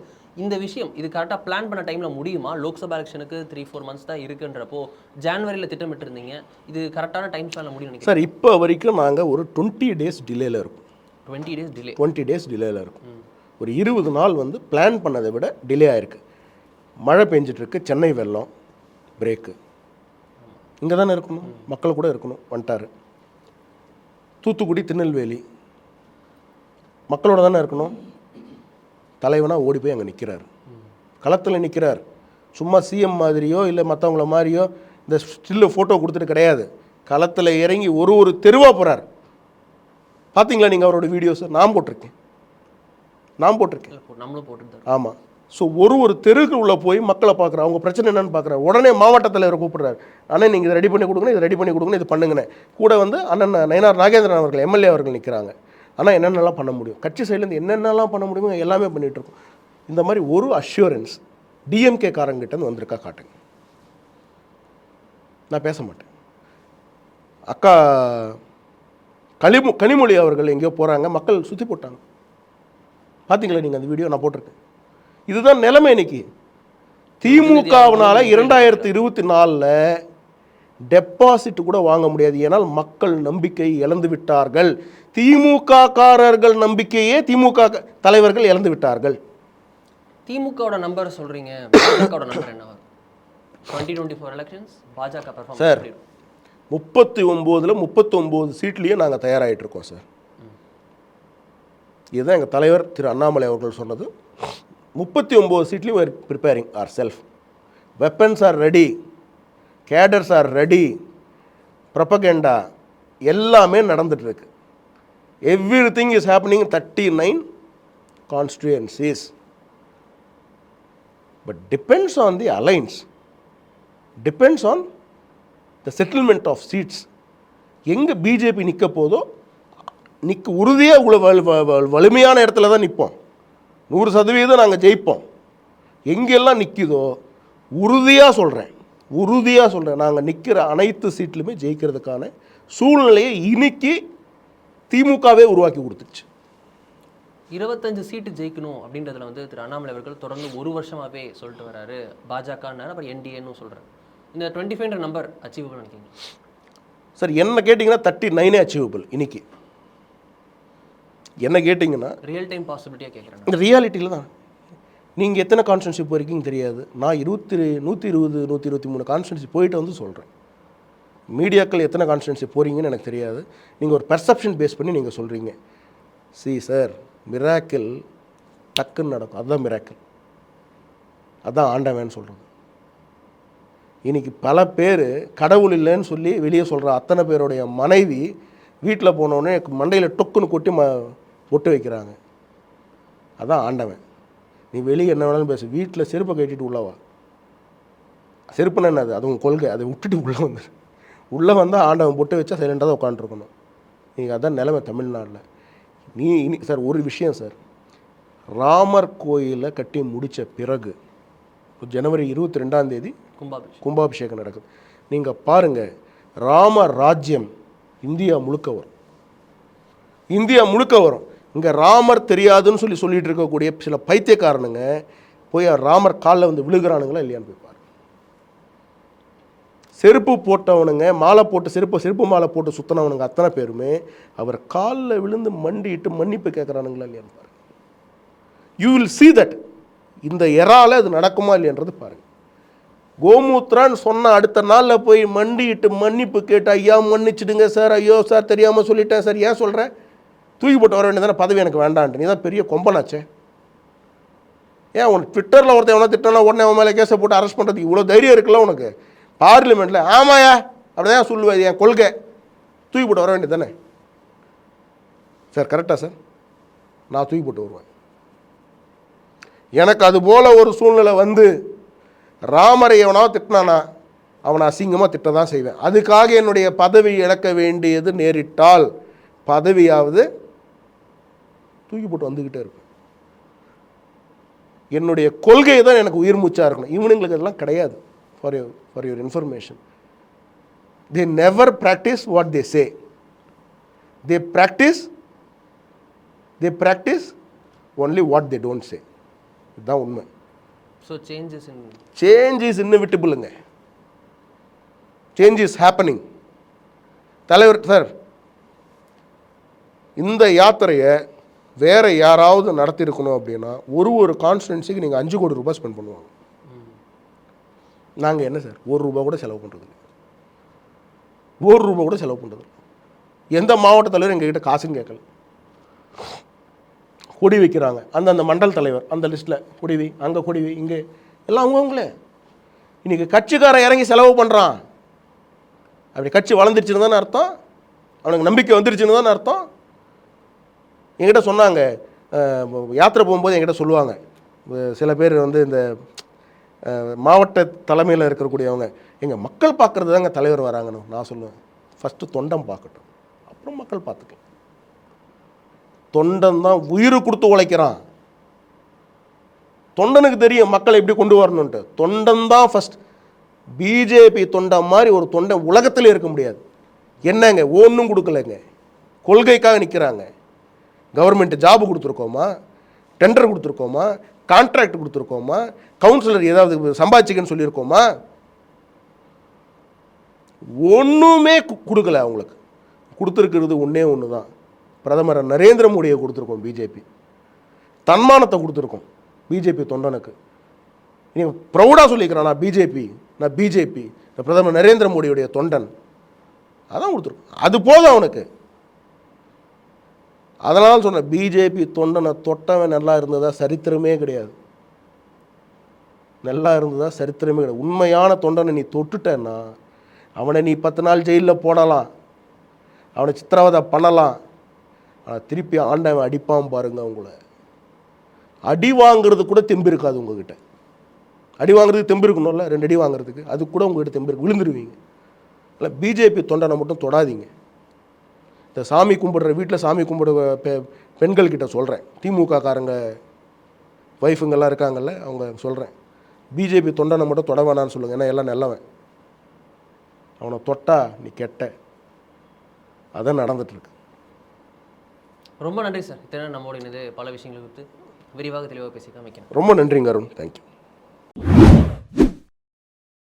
இந்த விஷயம் இது கரெக்டாக பிளான் பண்ண டைமில் முடியுமா? லோக்சபா எலெக்ஷனுக்கு 3-4 months தான் இருக்குன்றப்போ ஜான்வரியில் திட்டமிட்டு இருந்தீங்க. இது கரெக்டான டைம் ஸ்பேனில் முடியும் நினைக்கிறேன். சார் இப்போ வரைக்கும் நாங்கள் ஒரு 20 days டிலேயில் இருக்கும். 20 days டிலே. 20 days டிலேயில் இருக்கும். ஒரு 20 நாள் வந்து பிளான் பண்ணதை விட டிலே ஆகிருக்கு. மழை பெஞ்சிட்ருக்கு, சென்னை வெள்ளம், பிரேக்கு இங்கே தானே இருக்கணும், மக்கள் கூட இருக்கணும், வந்துட்டார். தூத்துக்குடி, திருநெல்வேலி மக்களோட தானே இருக்கணும். தலைவனாக ஓடி போய் அங்கே நிற்கிறார், களத்தில் நிற்கிறார். சும்மா சிஎம் மாதிரியோ இல்லை மற்றவங்கள மாதிரியோ இந்த ஸ்டில்லு ஃபோட்டோ கொடுத்துட்டு கிடையாது. களத்தில் இறங்கி ஒரு தெருவாக போகிறார். பார்த்தீங்களா நீங்கள் அவரோட வீடியோஸை? நான் போட்டிருக்கேன். நம்மளும் போட்டு. ஆமாம். ஸோ ஒரு தெருக்கு உள்ளே போய் மக்களை பார்க்குறாரு, அவங்க பிரச்சனை என்னென்னு பார்க்குறாரு. உடனே மாவட்ட தலைவரை கூப்பிட்றாரு. அண்ணன் நீங்கள் இதை ரெடி பண்ணி கொடுங்க, இதை ரெடி பண்ணி கொடுங்க, இது பண்ணுங்கண்ணே. கூட வந்து அண்ணன் நயினார் நாகேந்திரன் அவர்கள் எம்எல்ஏ அவர்கள் நிற்கிறாங்க. ஆனால் என்னென்னலாம் பண்ண முடியும், கட்சி சைட்லேருந்து என்னென்னலாம் பண்ண முடியுமோ எல்லாமே பண்ணிகிட்ருக்கோம். இந்த மாதிரி ஒரு அஷ்யூரன்ஸ் டிஎம்கே காரங்கிட்டேருந்து வந்திருக்கா காட்டுங்க. நான் பேச மாட்டேன். அக்கா கனிமொழி அவர்கள் எங்கேயோ போகிறாங்க, மக்கள் சுற்றி போட்டாங்க. பார்த்தீங்களா நீங்கள் அந்த வீடியோ? நான் போட்டிருக்கேன். இதுதான் நிலைமை இன்னைக்கு. திமுகவினால 2024 டெபாசிட் கூட வாங்க முடியாது. ஏன்னால் மக்கள் நம்பிக்கை இழந்து விட்டார்கள். திமுக காரர்கள் நம்பிக்கையே திமுக தலைவர்கள் இழந்து விட்டார்கள். திமுகவோட நம்பர் சொல்றீங்க, பாஜகவோட நம்பர் என்ன? 2024 எலெக்ஷன்ஸ் பாஜக பெர்ஃபார்மன்ஸ் சார் 39 சீட்லேயே நாங்கள் தயாராகிட்டு இருக்கோம் சார். இதுதான் எங்கள் தலைவர் திரு அண்ணாமலை அவர்கள் சொன்னது. 39 சீட்லேயும் we're preparing ourselves. Weapons are ready, cadres are ready, propaganda எல்லாமே நடந்துட்டு இருக்கு. Everything is happening in 39 constituencies. But depends on the alliance, depends on the settlement of seats. எங்கே பிஜேபி நிற்க போதோ உறுதியாக வலிமையான இடத்துல தான் நிற்போம். 100% நாங்கள் ஜெயிப்போம். எங்கெல்லாம் நிற்குதோ உறுதியாக சொல்கிறேன் நாங்கள் நிற்கிற அனைத்து சீட்லையுமே ஜெயிக்கிறதுக்கான சூழ்நிலையை இன்னைக்கு திமுகவே உருவாக்கி கொடுத்துச்சு. 25 சீட்டு ஜெயிக்கணும் அப்படின்றதுல வந்து திரு அண்ணாமலை அவர்கள் தொடர்ந்து 1 வருஷமாகவே சொல்லிட்டு வராரு. பாஜகன்னு அப்புறம் என்டிஏன்னு சொல்கிறேன். இந்த 25 நம்பர் அச்சீவபிள் நினைக்கிங்க சார்? என்ன கேட்டிங்கன்னா 39 அச்சீவபிள். இன்னைக்கு என்ன கேட்டிங்கன்னா ரியல் டைம் பாசிபிலிட்டியாக கேட்குறேன். இந்த ரியாலிட்டியில் தான் நீங்கள் எத்தனை கான்ஸ்டன்சி போயிருக்கீங்க தெரியாது. நான் 120 123 கான்ஸ்டன்சி போயிட்டு வந்து சொல்கிறேன். மீடியாக்கள் எத்தனை கான்ஸ்டன்சி போகிறீங்கன்னு எனக்கு தெரியாது. நீங்கள் ஒரு பெர்செப்ஷன் பேஸ் பண்ணி நீங்கள் சொல்கிறீங்க. சார் மிராக்கிள் டக்குன்னு நடக்கும். அதுதான் மிராக்கிள், அதுதான் ஆண்டவன் சொல்கிறது. இன்றைக்கி பல பேர் கடவுள் இல்லைன்னு சொல்லி வெளியே சொல்கிற அத்தனை பேருடைய மனைவி வீட்டில் போனோடனே மண்டையில் டொக்குன்னு கொட்டி பொட்டு வைக்கிறாங்க. அதான் ஆண்டவன். நீ வெளியே என்ன வேணாலும் பேசு, வீட்டில் செருப்பை கட்டிட்டு உள்ளவா. செருப்புன்னு என்னது? அது உங்கள் கொள்கை. அதை விட்டுட்டு உள்ளே வந்தால் ஆண்டவன் பொட்டு வச்சா சைலண்டாக தான் உட்காந்துருக்கணும். நீங்கள் அதான் நிலைமை தமிழ்நாட்டில். சார் ஒரு விஷயம் சார், ராமர் கோயிலை கட்டி முடித்த பிறகு ஜனவரி 22 கும்பாபிஷேகம் நடக்குது. நீங்கள் பாருங்கள், ராம ராஜ்யம் இந்தியா முழுக்க வரும். இங்கே ராமர் தெரியாதுன்னு சொல்லிட்டு இருக்கக்கூடிய சில பைத்தியக்காரனுங்க போய் ராமர் காலில் வந்து விழுகிறானுங்களா இல்லையான்னு போய் பாருங்க. செருப்பு போட்டவனுங்க, மாலை போட்டு செருப்பு மாலை போட்டு சுத்தினவனுங்க அத்தனை பேருமே அவர் காலில் விழுந்து மண்டிட்டு மன்னிப்பு கேட்குறானுங்களா இல்லையான்னு பாருங்க. You will see that. இந்த எறால அது நடக்குமா இல்லையன்றது பாருங்க. கோமூத்ரான்னு சொன்ன அடுத்த நாளில் போய் மண்டிட்டு மன்னிப்பு கேட்டு ஐயா மன்னிச்சிடுங்க சார், ஐயோ சார் தெரியாமல் சொல்லிட்டேன் சார், ஏன் சொல்கிறேன், தூக்கி போட்டு வர வேண்டியதானே, பதவி எனக்கு வேண்டான்ட்டு. நீ தான் பெரிய கொம்பனாச்சே. ஏன் உனக்கு ட்விட்டரில் ஒருத்தன் எவனா திட்டனா உடனே அவன் மேலே கேஸை போட்டு அரெஸ்ட் பண்ணுறதுக்கு இவ்வளோ தைரியம் இருக்குல்ல உனக்கு? பார்லிமெண்ட்டில் ஆமாயா அப்படிதான் சொல்லுவேன், என் கொள்கை, தூக்கி போட்டு வர வேண்டியது தானே சார். கரெக்டாக சார்? நான் தூக்கி போட்டு வருவேன். எனக்கு அது போல் ஒரு சூழ்நிலை வந்து ராமரை எவனாவது திட்டினானா அவனை அசிங்கமாக திட்ட தான் செய்வேன். அதுக்காக என்னுடைய பதவி இழக்க வேண்டியது நேரிட்டால் பதவியாவது தூக்கி போட்டு வந்துக்கிட்டே இருப்பேன். என்னுடைய கொள்கை தான் எனக்கு உயிர் மூச்சாக இருக்கணும். இவனுங்களுக்கு அதெல்லாம் கிடையாது. For your information, they never practice what they say, they practice only what they don't say. இதுதான் உண்மை. So changes in change is இன்னவிட்டபிளுங்க. Change is happening. தலைவர் சார், இந்த யாத்திரையை வேறு யாராவது நடத்தியிருக்கணும் அப்படின்னா ஒரு கான்ஸ்டிடன்சிக்கு நீங்கள் 5 கோடி ரூபாய் ஸ்பெண்ட் பண்ணுவாங்க. நாங்கள் என்ன சார் ₹1 கூட செலவு பண்ணுறது, ₹1 கூட செலவு பண்ணுறது. எந்த மாவட்ட தலைவர் எங்ககிட்ட காசுன்னு கேட்கல. கொடி வைக்கிறாங்க, அந்த மண்டல் தலைவர் அந்த லிஸ்ட்டில் கொடி வை, அங்கே கொடி வை, இங்கே எல்லாம் அவங்கவுங்களே. இன்றைக்கி கட்சிக்காரன் இறங்கி செலவு பண்ணுறான். அப்படி கட்சி வளர்ந்துருச்சுன்னு தானே அர்த்தம், அவனுக்கு நம்பிக்கை வந்துருச்சுன்னு தானே அர்த்தம். என்கிட்ட சொன்னாங்க, யாத்திரை போகும்போது என்கிட்ட சொல்லுவாங்க சில பேர் வந்து இந்த மாவட்ட தலைமையில் இருக்கக்கூடியவங்க, எங்கள் மக்கள் பார்க்குறது தாங்க தலைவர் வராங்கன்னு. நான் சொல்லுவேன், ஃபஸ்ட்டு தொண்டன் பார்க்கட்டும், அப்புறம் மக்கள் பார்த்துக்கலாம். தொண்டன் தான் உயிர் கொடுத்து உழைக்கிறான். தொண்டனுக்கு தெரியும் மக்களை எப்படி கொண்டு வரணுன்ட்டு. தொண்டன் தான் ஃபஸ்ட். பிஜேபி தொண்டன் மாதிரி ஒரு தொண்டன் உலகத்தில் இருக்க முடியாது. என்னங்க ஒன்றும் கொடுக்கலைங்க, கொள்கைக்காக நிற்கிறாங்க. கவர்மெண்ட் ஜாபு கொடுத்துருக்கோமா, டெண்டர் கொடுத்துருக்கோமா, கான்ட்ராக்ட் கொடுத்துருக்கோமா, கவுன்சிலர் ஏதாவது சம்பாதிச்சிக்கன்னு சொல்லியிருக்கோமா? ஒன்றுமே கொடுக்கல. அவங்களுக்கு கொடுத்துருக்கிறது ஒன்று தான், பிரதமர் நரேந்திர மோடியை கொடுத்துருக்கோம். பிஜேபி தன்மானத்தை கொடுத்துருக்கோம் பிஜேபி தொண்டனுக்கு. நீங்கள் ப்ரௌடாக சொல்லிக்கிறேன், நான் பிஜேபி பிரதமர் நரேந்திர மோடியுடைய தொண்டன். அதான் கொடுத்துருக்கோம். அது போதும் அவனுக்கு. அதனால் சொன்னேன், பிஜேபி தொண்டனை தொட்டவன் நல்லா இருந்ததா சரித்திரமே கிடையாது. நல்லா இருந்ததா சரித்திரமே கிடையாது. உண்மையான தொண்டனை நீ தொட்டுட்டேன்னா அவனை நீ 10 நாள் ஜெயிலில் போடலாம், அவனை சித்திரவதை பண்ணலாம். ஆனால் திருப்பி ஆண்டவன் அடிப்பான் பாருங்க. அவங்கள அடி வாங்கிறது கூட தெம்பு இருக்காது உங்ககிட்ட. அடி வாங்குறதுக்கு தெம்பு இருக்கணும்ல, 2 அடி வாங்குறதுக்கு. அது கூட உங்ககிட்ட தெம்பு இருக்கு, விழுந்துருவீங்க. இல்லை, பிஜேபி தொண்டனை மட்டும் தொடாதீங்க. இந்த சாமி கும்பிடுற வீட்டில் சாமி கும்பிடுற பெண்கள்கிட்ட சொல்கிறேன், திமுக காரங்க ஒய்ஃபுங்கெல்லாம் இருக்காங்கல்ல, அவங்க சொல்கிறேன், பிஜேபி தொண்டனை மட்டும் தொட வேணான்னு சொல்லுங்கள். ஏன்னா எல்லாம் நல்லவன். அவனை தொட்டா நீ கெட்ட. அதான் நடந்துட்டுருக்கு. ரொம்ப நன்றி சார். இத்தனை நம்மோட இணைந்து பல விஷயங்களை குறித்து விரிவாக தெளிவாக பேசி காமிக்கிறேன். ரொம்ப நன்றிங்க அருண். தேங்க்யூ.